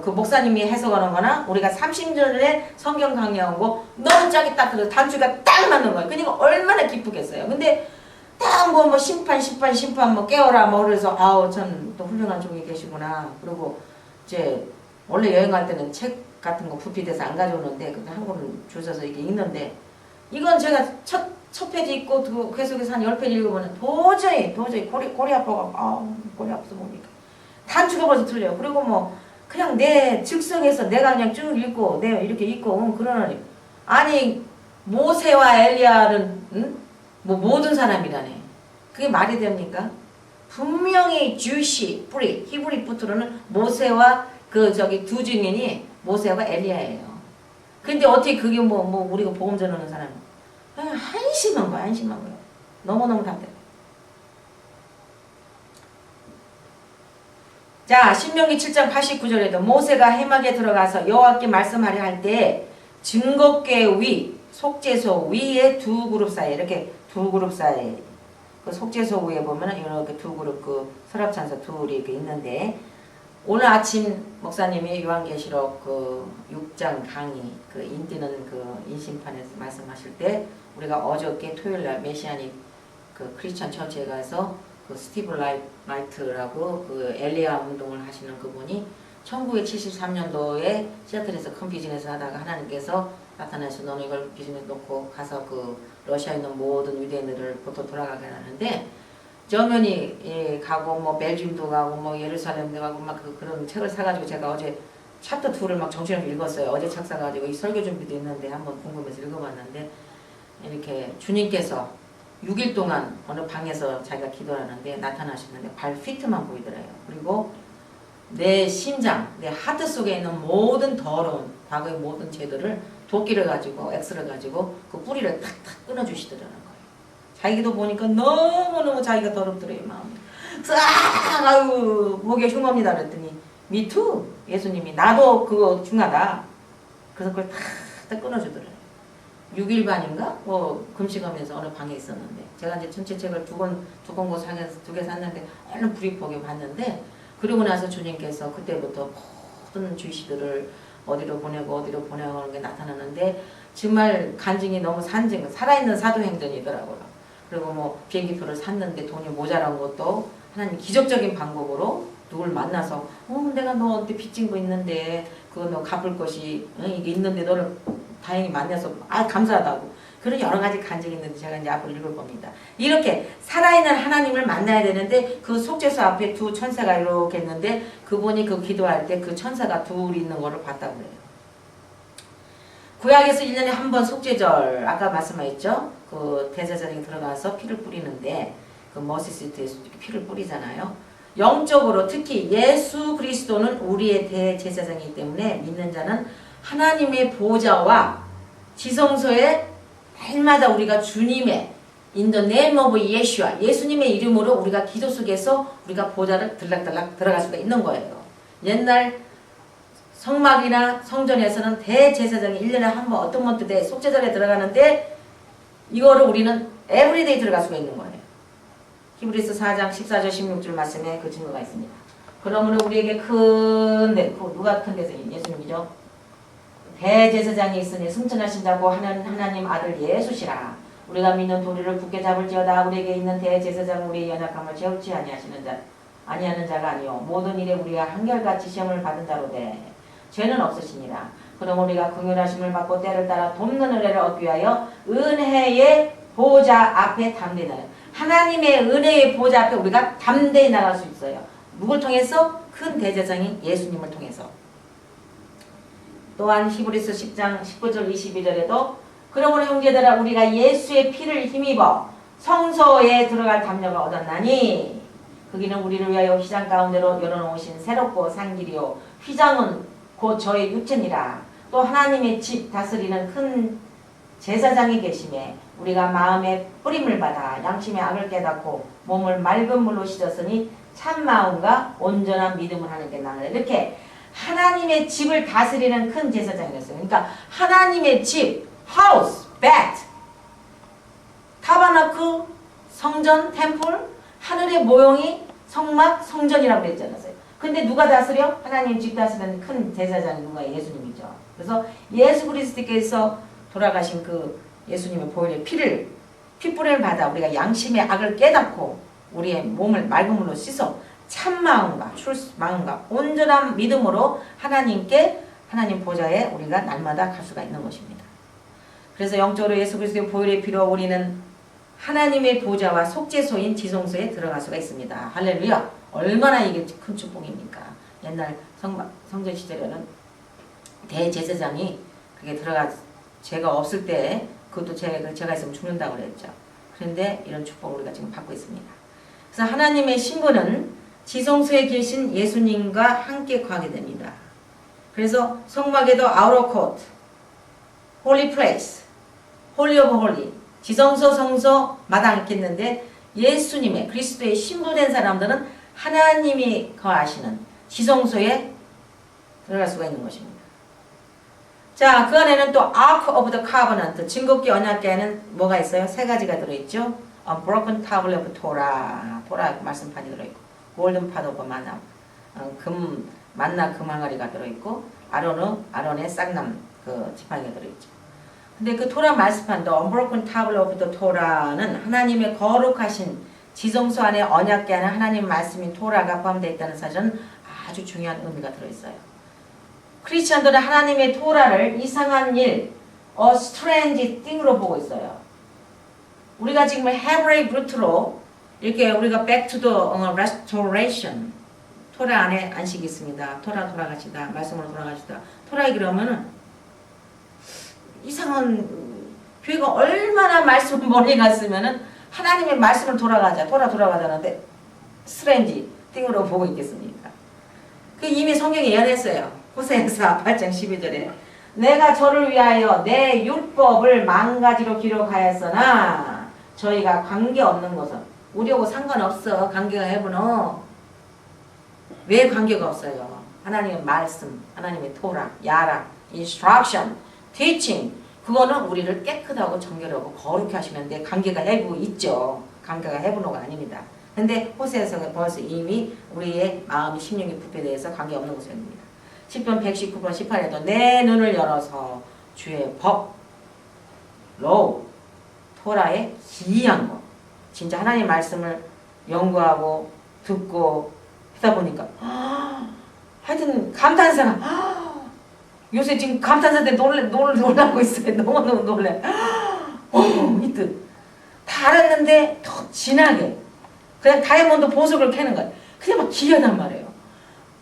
그 목사님이 해석하는 거나 우리가 30년 전에 성경 강의하고 너무 짝이 딱 들어서 단추가 딱 맞는 거예요. 그러니까 얼마나 기쁘겠어요. 근데 딱 뭐 심판 뭐 깨워라 뭐 그래서 아우 참 또 훌륭한 종이 계시구나. 그리고 이제 원래 여행 갈 때는 책 같은 거 부피돼서 안 가져오는데 근데 한 권은 줄 서서 이게 읽는데 이건 제가 첫 페이지 읽고 계속해서 한 10페이지 읽어보면 도저히 골이 아파가 골이 아파서 보니까 단추가 벌써 틀려요. 그리고 뭐 그냥 내 즉석에서 내가 그냥 쭉 읽고 내가 이렇게 읽고 그러느니 아니 모세와 엘리야는 뭐 모든 사람이라네. 그게 말이 됩니까? 분명히 주시 뿌리 히브리 뿌트로는 모세와 그 저기 두 증인이 모세와 엘리야예요. 근데 어떻게 그게 뭐 우리가 복음 전하는 사람 한심한 거야. 너무너무 답답해. 자, 신명기 7장 89절에도 모세가 해막에 들어가서 여호와께 말씀하려 할 때 증거궤 위, 속죄소 위에 두 그룹 사이 이렇게 두 그룹 사이 그 속죄소 위에 보면은 이렇게 두 그룹 그 서랍찬서 둘이 이렇게 있는데 오늘 아침 목사님이 요한계시록 그 6장 강의 그 인띠는 그 인심판에서 말씀하실 때 우리가 어저께 토요일날 메시아닉 그 크리스천 처치에 가서 그 스티브 라이트라고 그 엘리야 운동을 하시는 그분이 1973년도에 시애틀에서 큰 비즈니스 하다가 하나님께서 나타나서 너는 이걸 비즈니스 놓고 가서 그 러시아에 있는 모든 유대인들을 보통 돌아가게 하는데 저면이 가고 뭐 벨gium도 가고 뭐 예루살렘도 가고 막 그런 책을 사가지고 제가 어제 챕터 2를 막 정신없이 읽었어요. 어제 책 사가지고 이 설교 준비도 있는데 한번 궁금해서 읽어봤는데 이렇게 주님께서 6일 동안 어느 방에서 자기가 기도하는데 나타나셨는데 발 피트만 보이더래요. 그리고 내 심장, 내 하트 속에 있는 모든 더러운 과거의 모든 죄들을 도끼를 가지고 엑스를 가지고 그 뿌리를 탁탁 끊어주시더라는 거예요. 자기도 보니까 너무너무 자기가 더럽더래요. 마음이 싹 아유 보기에 흉합니다 그랬더니 미투 예수님이 나도 그거 중하다. 그래서 그걸 탁탁 끊어주더래요. 6일반인가? 뭐 금식하면서 어느 방에 있었는데 제가 이제 전체 책을 두 권고 두 개 샀는데 얼른 브리프하게 봤는데 그러고 나서 주님께서 그때부터 모든 주시들을 어디로 보내고 하는 게 나타나는데 정말 간증이 너무 살아있는 사도행전이더라고요. 그리고 뭐 비행기표를 샀는데 돈이 모자란 것도 하나님 기적적인 방법으로 누굴 만나서 내가 너한테 빚진 거 있는데 그거 너 갚을 것이 이게 있는데 너를 다행히 만나서 감사하다고 그런 여러 가지 간증이 있는데 제가 이제 앞으로 읽을 겁니다. 이렇게 살아있는 하나님을 만나야 되는데 그 속죄소 앞에 두 천사가 이렇게 있는데 그분이 그 기도할 때 그 천사가 둘이 있는 거를 봤다고 그래요. 구약에서 1년에 한 번 속죄절 아까 말씀하셨죠? 그 대제사장이 들어가서 피를 뿌리는데 그 머시시트에서 피를 뿌리잖아요. 영적으로 특히 예수 그리스도는 우리의 대제사장이기 때문에 믿는 자는 하나님의 보좌와 지성소에 날마다 우리가 주님의 In the name of Yeshua 예수님의 이름으로 우리가 기도 속에서 우리가 보좌를 들락들락 들어갈 수가 있는 거예요. 옛날 성막이나 성전에서는 대제사장이 1년에 한 번 어떤 month 때 속죄절에 들어가는데 이거를 우리는 everyday 들어갈 수가 있는 거예요. 히브리서 4장 14절 16절 말씀에 그 증거가 있습니다. 그러므로 우리에게 누가 큰 대제사장이 예수님이죠. 대제사장이 있으니 승천하신 자고 하는 하나님 아들 예수시라. 우리가 믿는 도리를 굳게 잡을지어다. 우리에게 있는 대제사장 우리의 연약함을 채우지 아니하는 자가 아니요 모든 일에 우리가 한결같이 시험을 받은 자로되 죄는 없으시니라. 그럼 우리가 긍휼하심을 받고 때를 따라 돕는 은혜를 얻기 위하여 은혜의 보좌 앞에 담대히 나가요. 하나님의 은혜의 보좌 앞에 우리가 담대히 나갈 수 있어요. 누굴 통해서? 큰 대제사장인 예수님을 통해서. 또한 히브리서 10장 19절 22절에도 그러므로 형제들아 우리가 예수의 피를 힘입어 성소에 들어갈 담력을 얻었나니 그 길은 우리를 위하여 휘장 가운데로 열어놓으신 새롭고 산 길이요 휘장은 곧 저의 육체니라. 또 하나님의 집 다스리는 큰 제사장이 계심에 우리가 마음의 뿌림을 받아 양심의 악을 깨닫고 몸을 맑은 물로 씻었으니 참 마음과 온전한 믿음을 하는 게 나으라. 이렇게 하나님의 집을 다스리는 큰 제사장이었어요. 그러니까 하나님의 집, house, bed, 타바나크, 성전, 템플, 하늘의 모형이 성막, 성전이라고 그랬잖아요. 근데 누가 다스려? 하나님 집 다스리는 큰 제사장이 누가? 예수님이죠. 그래서 예수 그리스도께서 돌아가신 그 예수님의 보혈의 피뿌림을 받아 우리가 양심의 악을 깨닫고 우리의 몸을 맑은 물로 씻어 참 마음과 마음과 온전한 믿음으로 하나님 보좌에 우리가 날마다 갈 수가 있는 것입니다. 그래서 영적으로 예수 그리스도의 보혈의 피로 우리는 하나님의 보좌와 속죄소인 지성소에 들어갈 수가 있습니다. 할렐루야! 얼마나 이게 큰 축복입니까? 옛날 성전 시절에는 대제사장이 그게 죄가 없을 때 그것도 죄가 있으면 죽는다고 그랬죠. 그런데 이런 축복을 우리가 지금 받고 있습니다. 그래서 하나님의 신부는 지성소에 계신 예수님과 함께 가게 됩니다. 그래서 성막에도 outer court, holy place, holy of holy, 지성소, 성소, 마당 이렇게 있는데 예수님의 그리스도의 신부된 사람들은 하나님이 거하시는 지성소에 들어갈 수가 있는 것입니다. 자, 그 안에는 또 Ark of the Covenant, 증거기 언약궤에는 뭐가 있어요? 세 가지가 들어있죠. Broken Tablet of Torah, 토라 말씀판이 들어있고, Golden Pot of Manna, 만나 금항아리가 들어있고, 아론의 쌍남 지팡이가 들어있죠. 근데 그 토라 말씀판도 Unbroken Tablet of the Torah는 하나님의 거룩하신 지성소 안에 언약궤 안에 하나님 말씀인 토라가 포함되어 있다는 사실은 아주 중요한 의미가 들어있어요. 크리스천들은 하나님의 토라를 이상한 일, a strange thing으로 보고 있어요. 우리가 지금 Hebraic root로 이렇게 우리가 back to the restoration, 토라 안에 안식이 있습니다. 토라 돌아가시다, 말씀으로 돌아가시다. 토라에 그러면은 이상한 교회가 얼마나 말씀 멀리 갔으면은 하나님의 말씀을 돌아가자는데 스트레인지 띵으로 보고 있겠습니까? 그 이미 성경에 예언했어요. 호세아서 8장 12절에 내가 저를 위하여 내 율법을 망가지로 기록하였으나 저희가 관계없는 것은 우리하고 상관없어. 관계가 해보노. 왜 관계가 없어요? 하나님의 말씀, 하나님의 토라, 야라, instruction, teaching 그거는 우리를 깨끗하고 정결하고 거룩히 하시는데 관계가 해부 있죠. 관계가 해부노가 아닙니다. 근데 호세아서가 벌써 이미 우리의 마음이 심령의 부패되어서 관계없는 것입니다. 10편 119편 18에도 내 눈을 열어서 주의 법, 로, 토라의 기이한 것 진짜 하나님 말씀을 연구하고 듣고 하다 보니까 하여튼 감탄사가 요새 지금 감탄사 때 놀라고 있어요. 너무너무 놀래. 이 뜻. 다 알았는데 더 진하게 그냥 다이아몬드 보석을 캐는 거예요. 그냥 막 기이하단 말이에요.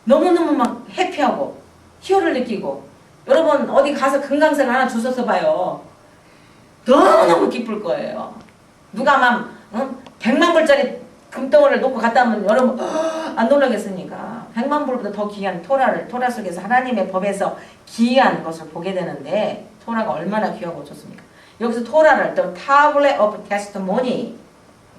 너무너무 막 해피하고 희열을 느끼고 여러분 어디 가서 금강석 하나 주워서 봐요. 너무너무 기쁠 거예요. 누가 막 100만 불짜리 금덩어리를 놓고 갔다 오면 여러분 안 놀라겠습니까? 100만 불보다 더 귀한 토라 속에서 하나님의 법에서 귀한 것을 보게 되는데 토라가 얼마나 귀하고 좋습니까? 여기서 토라를 또 Tablet of Testimony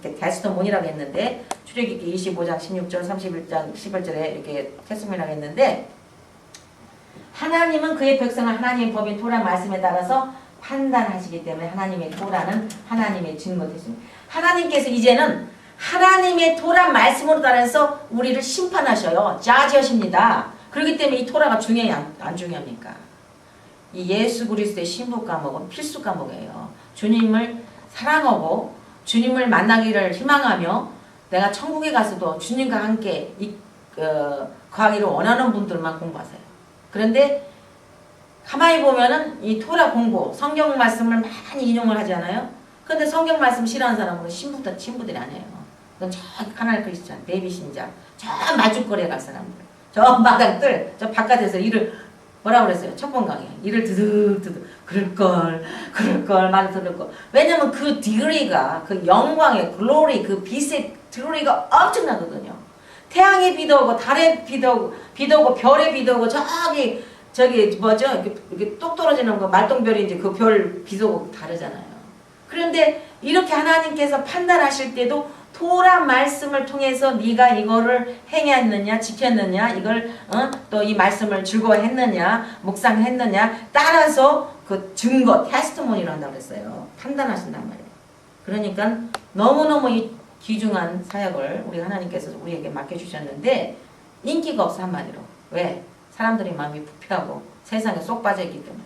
이렇게 테스트모니라고 했는데 출애굽기 25장 16절 31장 11절에 이렇게 테스트모니라고 했는데 하나님은 그의 백성을 하나님의 법인 토라 말씀에 따라서 판단하시기 때문에 하나님의 토라는 하나님의 증거 testimony. 하나님께서 이제는 하나님의 토라 말씀으로 따라서 우리를 심판하셔요. 자지하십니다. 그렇기 때문에 이 토라가 중요해 안 중요합니까? 이 예수 그리스도의 신부 과목은 필수 과목이에요. 주님을 사랑하고 주님을 만나기를 희망하며 내가 천국에 가서도 주님과 함께 거하기를 원하는 분들만 공부하세요. 그런데 가만히 보면은 이 토라 공부, 성경 말씀을 많이 인용을 하잖아요. 그런데 성경 말씀 싫어하는 사람은 신부들이 아니에요. 그건 저 카날 크리스찬, 베이비 신자, 저 마주거리에 갈 사람들, 저 마당들, 저 바깥에서 일을 뭐라고 그랬어요? 첫 번 강의. 일을 드득드득 그럴걸 많이 들을 거. 왜냐면 그 디그리가 그 영광의 글로리 그 빛의 디그리가 엄청나거든요. 태양의 비도 오고 달의 비도 오고 별의 비도 오고 저기 뭐죠? 이렇게 똑 떨어지는 거 말똥별이 이제 그 별 비도 오고 다르잖아요. 그런데 이렇게 하나님께서 판단하실 때도 토라 말씀을 통해서 네가 이거를 행했느냐 지켰느냐 이걸 또 이 말씀을 즐거워했느냐 묵상했느냐 따라서 그 증거 테스트모니를 한다고 그랬어요. 판단하신단 말이에요. 그러니까 너무너무 이 귀중한 사역을 우리 하나님께서 우리에게 맡겨주셨는데 인기가 없어 한마디로. 왜? 사람들이 마음이 부패하고 세상에 쏙 빠져있기 때문에.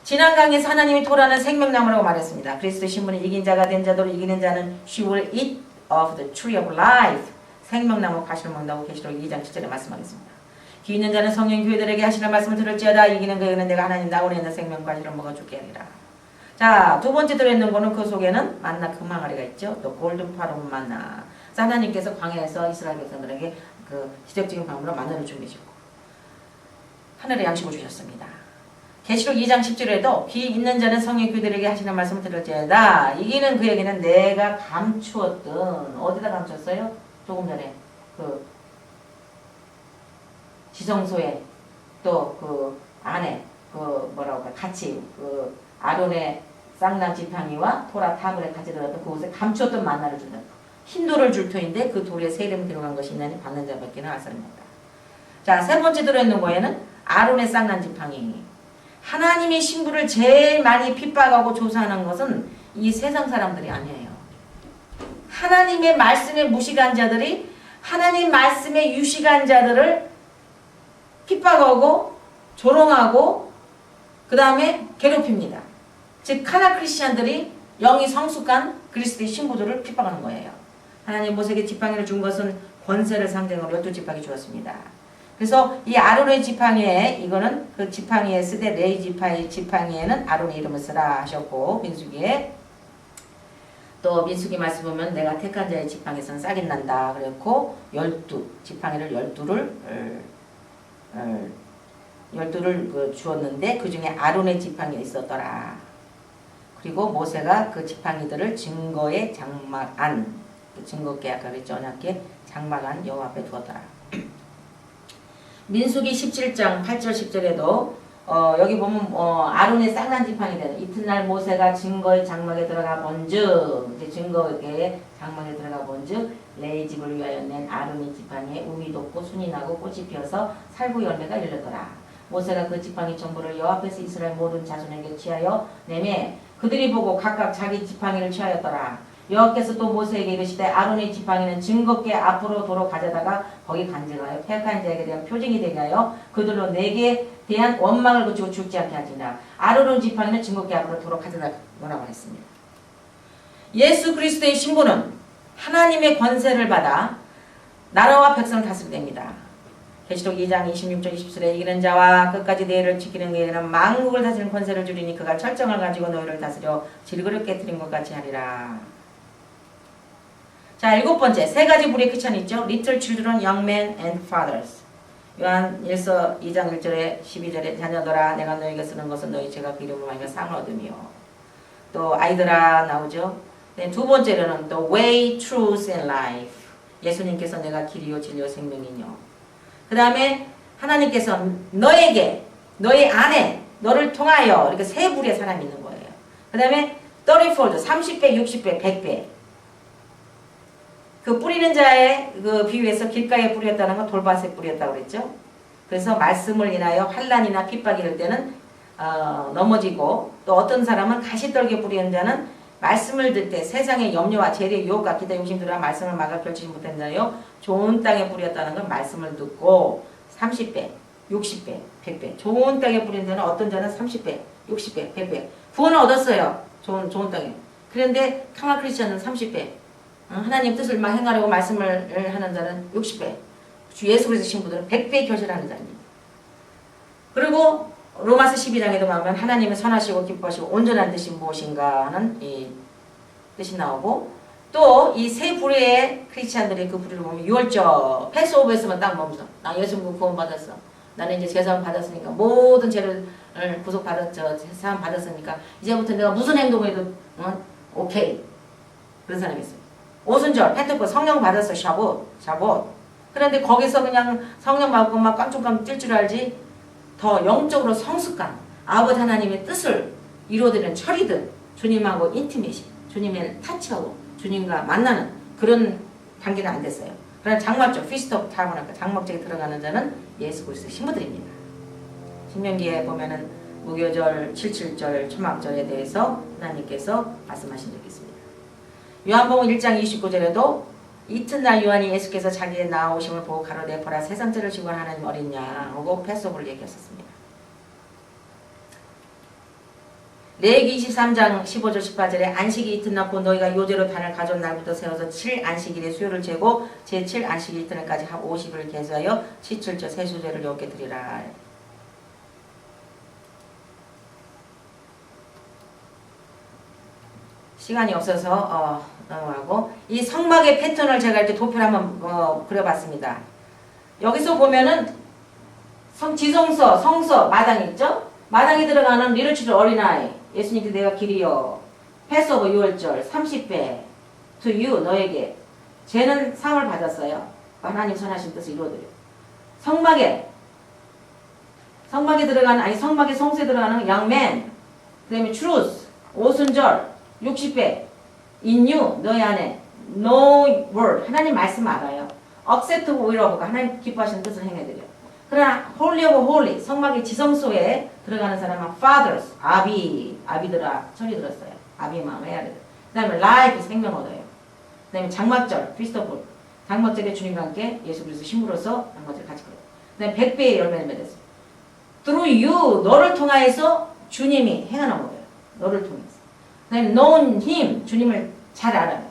지난 강의에서 하나님이 토라는 생명나무라고 말했습니다. 그리스도 신분이 이긴 자가 된 자도 이기는 자는 she will eat of the tree of life. 생명나무 가시를 먹는다고 계시록 2장 7절에 말씀하겠습니다. 기 있는 자는 성령 교회들에게 하시는 말씀을 들을지어다. 이기는 그에게는 내가 하나님 나오는 있는 생명 가시를 먹어줄게 하리라. 자, 두 번째 들어있는 거는 그 속에는 만나 금항아리가 있죠. 또 골든 파름 만나. 하나님께서 광야에서 이스라엘 백성들에게 그 기적적인 방법으로 만나를 준비하시고 하늘의 양식을 주셨습니다. 계시록 2장 10절에도 귀 있는 자는 성령 교회들에게 하시는 말씀을 들을지어다. 이기는 그에게는 내가 감추었던 어디다 감췄어요? 조금 전에 그 지성소에 또 그 안에 그 뭐라고 할까 같이 그 아론의 쌍난 지팡이와 토라 타블에 같이 들어갔던 그곳에 감추었던 만나를 준다. 흰돌을 줄 터인데 그 돌에 새 이름이 들어간 것이 있나니 받는 자밖에는 알 사람입니다. 자, 세 번째 들어있는 거에는 아론의 쌍난 지팡이. 하나님의 신부를 제일 많이 핍박하고 조사하는 것은 이 세상 사람들이 아니에요. 하나님의 말씀에 무식한 자들이 하나님 말씀에 유식한 자들을 핍박하고 조롱하고 그 다음에 괴롭힙니다. 즉 카나 크리스찬들이 영이 성숙한 그리스도의 신부들을 핍박하는 거예요. 하나님 모세에게 지팡이를 준 것은 권세를 상징으로 12지팡이 주었습니다. 그래서 이 아론의 지팡이에 이거는 그 지팡이에 쓰되 레이 지팡이에는 아론의 이름을 쓰라 하셨고 민수기에 또 민수기 말씀 보면 내가 택한 자의 지팡이에서는 싹이 난다 그랬고 12 지팡이를 12를 그 주었는데 그 중에 아론의 지팡이가 있었더라. 그리고 모세가 그 지팡이들을 증거의 장막안, 그 증거께 아까 그랬죠. 언약궤 장막안 여호와 앞에 두었더라. 민수기 17장 8절 10절에도 여기 보면 아론의 쌍난 지팡이 되는 이튿날 모세가 증거의 장막에 들어가 본즉, 증거의 장막에 들어가 본즉 레위 집을 위하여 낸 아론의 지팡이에 우미 돋고 순이 나고 꽃이 피어서 살구 열매가 열렸더라. 모세가 그 지팡이 전부를 여호와 앞에서 이스라엘 모든 자손에게 취하여 내매 그들이 보고 각각 자기 지팡이를 취하였더라. 여호와께서 또 모세에게 이르시되 아론의 지팡이는 증거궤 앞으로 도로 가져다가 거기 간직하여 패역한 자에게 대한 표징이 되게 하여 그들로 내게 대한 원망을 그치고 죽지 않게 하지니라. 아론의 지팡이는 증거궤 앞으로 도로 가져다 놓으라고 했습니다. 예수 그리스도의 신부는 하나님의 권세를 받아 나라와 백성을 다스리게 됩니다. 계시록 2장 26절 27절에 이기는 자와 끝까지 내일을 지키는 자에게는 만국을 다스리는 권세를 주리니 그가 철정을 가지고 너희를 다스려 질그릇 깨뜨린 것 같이 하리라. 자, 7번째, 세 가지 불의 크찬이 있죠. Little children, young men, and fathers. 요한 1서 2장 1절에 12절에 자녀들아 내가 너희에게 쓰는 것은 너희 죄가 그 이름으로 말미암아 상을 얻으며, 또 아이들아 나오죠. 두 번째로는 the way, truth, and life. 예수님께서 내가 길이요 진리요 생명이뇨. 그 다음에 하나님께서 너에게, 너의 안에, 너를 통하여 이렇게 세 불의 사람이 있는 거예요. 그 다음에 30fold, 30배, 60배, 100배. 그 뿌리는 자의 그 비유에서 길가에 뿌렸다는 건 돌밭에 뿌렸다고 그랬죠. 그래서 말씀을 인하여 환난이나 핍박이 될 때는 넘어지고, 또 어떤 사람은 가시떨기에 뿌리는 자는 말씀을 듣 때 세상의 염려와 재리의 유혹과 기타 욕심들과 말씀을 막아 펼치지 못한 자요 좋은 땅에 뿌렸다는 건 말씀을 듣고 30배, 60배, 100배. 좋은 땅에 뿌린 자는 어떤 자는 30배, 60배, 100배. 구원을 얻었어요. 좋은 땅에. 그런데 카마 크리스천은 30배. 하나님 뜻을 행하려고 말씀을 하는 자는 60배. 주 예수 그리스도 신부들은 100배 결실하는 자입니다. 그리고 로마서 12장에도 보면 하나님의 선하시고 기뻐하시고 온전한 뜻이 무엇인가 하는 이 뜻이 나오고, 또 이 세 부류의 크리스찬들의 그 부류를 보면 6월절 패스오버에서만 딱 멈춰. 나 예수 믿고 구원 받았어. 나는 이제 제사함 받았으니까 모든 죄를 구속받았죠. 제사함 받았으니까 이제부터 내가 무슨 행동해도 오케이. 그런 사람이 있어요. 오순절 펜테코 성령 받았어. 샤봇. 그런데 거기서 그냥 성령 받고 막 깜짝깜짝 뛸 줄 알지, 더 영적으로 성숙한 아버지 하나님의 뜻을 이루어드리는 철이들, 주님하고 인티메시, 주님을 타치하고 주님과 만나는 그런 단계는 안 됐어요. 그러나 장막절, 피스트 오브 타버나클, 장막절에 들어가는 자는 예수 그리스도의 신부들입니다. 신명기에 보면은 무교절, 77절, 초막절에 대해서 하나님께서 말씀하신 적이 있습니다. 요한복음 1장 29절에도 이튿날 요한이 예수께서 자기의 나오심을 보고 가로되 보라 세상죄를 지고 하나님 어린 양하고 패스오브를 얘기했었습니다. 레위기 23장 15절 18절에 안식이 이튿날 곧 너희가 요제로 단을 가져온 날부터 세워서 7안식일의 수요를 재고 제7안식일 이튿날까지 하고 50일을 계수하여 17절 세수제를 여호와께 드리라. 시간이 없어서 넘어가고, 이 성막의 패턴을 제가 이렇게 도표를 한번 그려봤습니다. 여기서 보면은 지성서, 성서, 마당이 있죠? 마당에 들어가는 리르치드 어린아이, 예수님께 내가 길이요, 패스오버 6월절, 30배, to you, 너에게. 쟤는 상을 받았어요. 하나님 선하신 뜻을 이루어드려요. 성막에 들어가는, 성막의 성소에 들어가는 양맨, 그 다음에 truth, 오순절, 60배, in you, 너희 안에, no word, 하나님 말씀 알아요. accept willof가 하나님 기뻐하시는 뜻을 행해드려요. 그러나 holy of holy, 성막의 지성소에 들어가는 사람은 fathers, 아비들아, 철이 들었어요. 아비의 마음 해야 돼요. 그 다음에 life, 생명 얻어요. 그 다음에 장막절, feast of all, 장막절에 주님과 함께 예수 그리스도 신부로서 장막절 같이 걸어요. 그 다음에 100배의 열매를 맺었어요. through you, 너를 통하여서 주님이 행하는 거예요. 너를 통해서. 그 다음에 known him, 주님을 잘 알아요.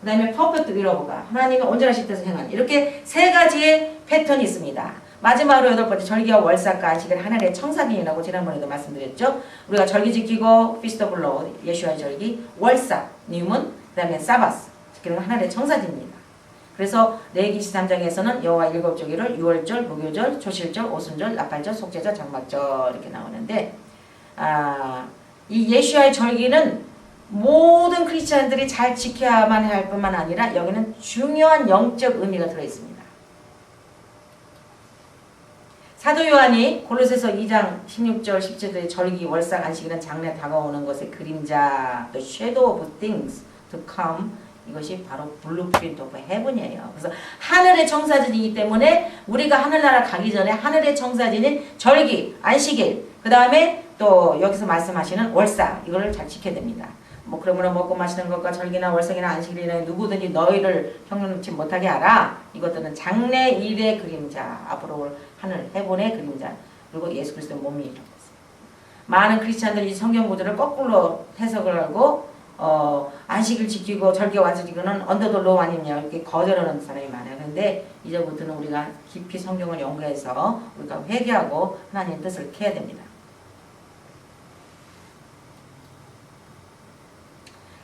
그 다음에 perfect willof가 하나님의 온전하신 뜻을 행하는, 이렇게 세 가지의 패턴이 있습니다. 마지막으로 8번째, 절기와 월삭과 안식일 하나님의 청사기이라고 지난번에도 말씀드렸죠. 우리가 절기 지키고 피스트 오브 로드, 예수와의 절기, 월삭, 뉴문, 그 다음에 사바스, 지키는 하나님의 청사기입니다. 그래서 레위기 23장에서는 여호와 7조기를 6월절, 무교절, 초실절, 오순절, 나팔절, 속죄절, 장막절 이렇게 나오는데, 이 예수와의 절기는 모든 크리스찬들이 잘 지켜야만 할 뿐만 아니라 여기는 중요한 영적 의미가 들어있습니다. 사도 요한이 골로새서 2장 16절 17절의 절기 월삭 안식일은 장래 다가오는 것의 그림자 the shadow of things to come 이것이 바로 블루프린트 오브 헤븐이에요. 그래서 하늘의 청사진이기 때문에 우리가 하늘나라 가기 전에 하늘의 청사진인 절기, 안식일 그 다음에 또 여기서 말씀하시는 월삭 이거를 잘 지켜야 됩니다. 뭐 그러므로 먹고 마시는 것과 절기나 월삭이나 안식일이나 누구든지 너희를 형용치 못하게 하라. 이것들은 장래일의 그림자 앞으로 올 하늘 해본의 그림자 그리고 예수 그리스도의 몸이라고 했어요. 많은 크리스찬들이 성경 구절을 거꾸로 해석을 하고 안식일 지키고 절기 완수지키고는 언더 더 로우 아니냐 이렇게 거절하는 사람이 많아요. 그런데 이제부터는 우리가 깊이 성경을 연구해서 우리가 회개하고 하나님의 뜻을 캐야 됩니다.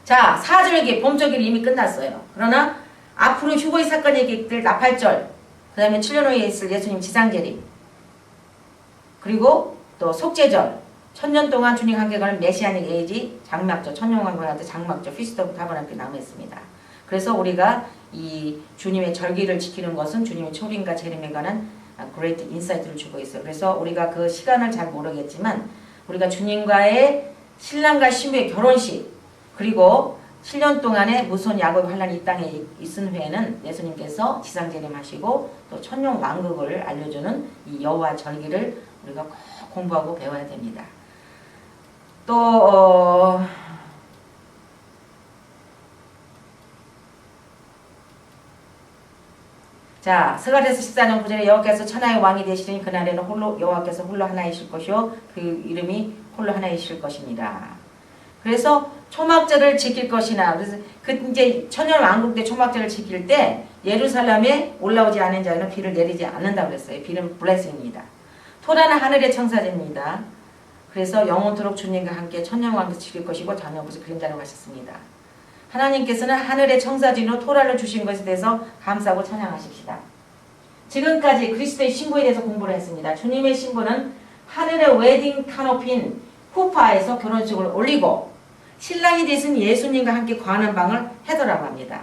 자, 사절기 봄절기는 이미 끝났어요. 그러나 앞으로 휴거의 사건이 있을 나팔절, 그 다음에 7년 후에 있을 예수님 지상재림, 그리고 또 속죄절, 1000년 동안 주님 함께 가는 메시아닉 에이지, 장막절, 천년왕국과 같은 장막절, 피스트 오브 타버나클이 남아있습니다. 그래서 우리가 이 주님의 절기를 지키는 것은 주님의 초림과 재림에 관한 그레이트 인사이트를 주고 있어요. 그래서 우리가 그 시간을 잘 모르겠지만 우리가 주님과의 신랑과 신부의 결혼식 그리고 7년 동안의 무서운 야곱의 환란이 이 땅에 있은 후에는 예수님께서 지상재림하시고 또 천년왕국을 알려주는 이 여호와 절기를 우리가 꼭 공부하고 배워야 됩니다. 또 자, 스가랴서 14장 9절에 여호와께서 천하의 왕이 되시리니 그날에는 홀로 여호와께서 홀로 하나이실 것이요 그 이름이 홀로 하나이실 것입니다. 그래서 초막절을 지킬 것이나 그래서 그 이제 천년 왕국 때 초막절을 지킬 때 예루살렘에 올라오지 않은 자에는 비를 내리지 않는다고 그랬어요. 비는 블레싱입니다. 토라는 하늘의 청사진입니다. 그래서 영원토록 주님과 함께 천년 왕국 지킬 것이고 자녀 없이 그림자라고 하셨습니다. 하나님께서는 하늘의 청사진으로 토라를 주신 것에 대해서 감사하고 찬양하십시다. 지금까지 그리스도의 신부에 대해서 공부를 했습니다. 주님의 신부는 하늘의 웨딩 카노피인 후파에서 결혼식을 올리고 신랑이 되신 예수님과 함께 거하는 방을 헤더라고 합니다.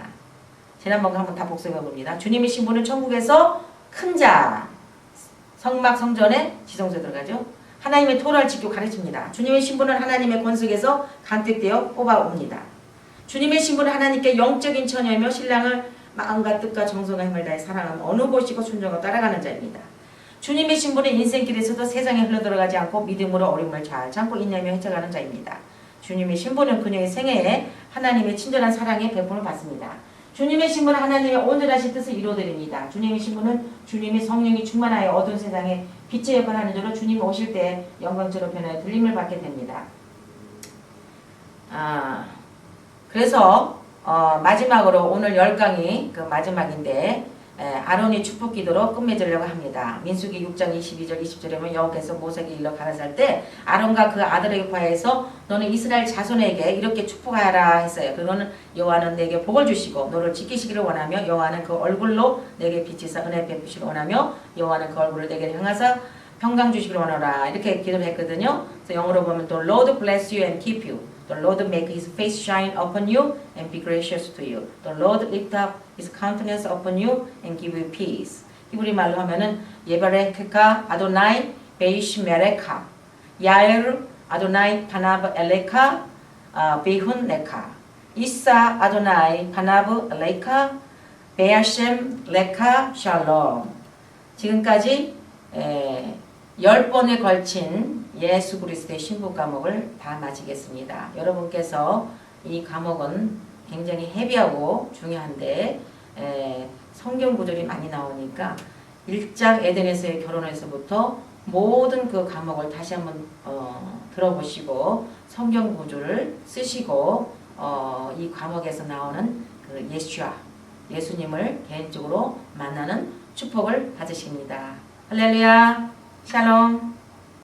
지난번과 한번 다 복습해 봅니다. 주님의 신부는 천국에서 큰 자, 성막 성전에 지성소에 들어가죠. 하나님의 토라를 지키고 가르칩니다. 주님의 신부는 하나님의 권속에서 간택되어 뽑아옵니다. 주님의 신부는 하나님께 영적인 처녀이며 신랑을 마음과 뜻과 정성과 힘을 다해 사랑하며 어느 곳이고 순종하고 따라가는 자입니다. 주님의 신부는 인생길에서도 세상에 흘러들어가지 않고 믿음으로 어려움을 잘 참고 인내하며 헤쳐가는 자입니다. 주님의 신부는 그녀의 생애에 하나님의 친절한 사랑의 배품을 받습니다. 주님의 신부는 하나님의 온전하신 뜻을 이루어드립니다. 주님의 신부는 주님의 성령이 충만하여 어두운 세상에 빛의 역할을 하는 자로 주님이 오실 때 영광처럼 변하여 들림을 받게 됩니다. 그래서 마지막으로 오늘 10강이 그 마지막인데 아론이 축복 기도로 끝맺으려고 합니다. 민수기 6장 22절 20절에 보면 여호와께서 모세에게 일러 가라사할 때 아론과 그 아들에게 구하여서 너는 이스라엘 자손에게 이렇게 축복하라 했어요. 그거는 여호와는 내게 복을 주시고 너를 지키시기를 원하며 여호와는 그 얼굴로 내게 비치사 은혜 베푸시기를 원하며 여호와는 그 얼굴을 내게 향하사 평강 주시기를 원하라 이렇게 기도를 했거든요. 그래서 영어로 보면 The Lord bless you and keep you. The Lord make his face shine upon you and be gracious to you. The Lord lift up his countenance upon you and give you peace. 히브리 말로 하면은 예바레크카 아도나이 베이시 메레카 야엘 아도나이 파나브 엘레카 베훈 레카 이사 아도나이 파나브 엘레카 베아셈 레카 샬롬. 지금까지 10번에 걸친 예수 그리스도의 신부 과목을 다 마치겠습니다. 여러분께서 이 과목은 굉장히 헤비하고 중요한데 성경 구절이 많이 나오니까 1장 에덴에서의 결혼에서부터 모든 그 과목을 다시 한번 들어보시고 성경 구절을 쓰시고 이 과목에서 나오는 그 예수님을 개인적으로 만나는 축복을 받으십니다. 할렐루야 샬롬.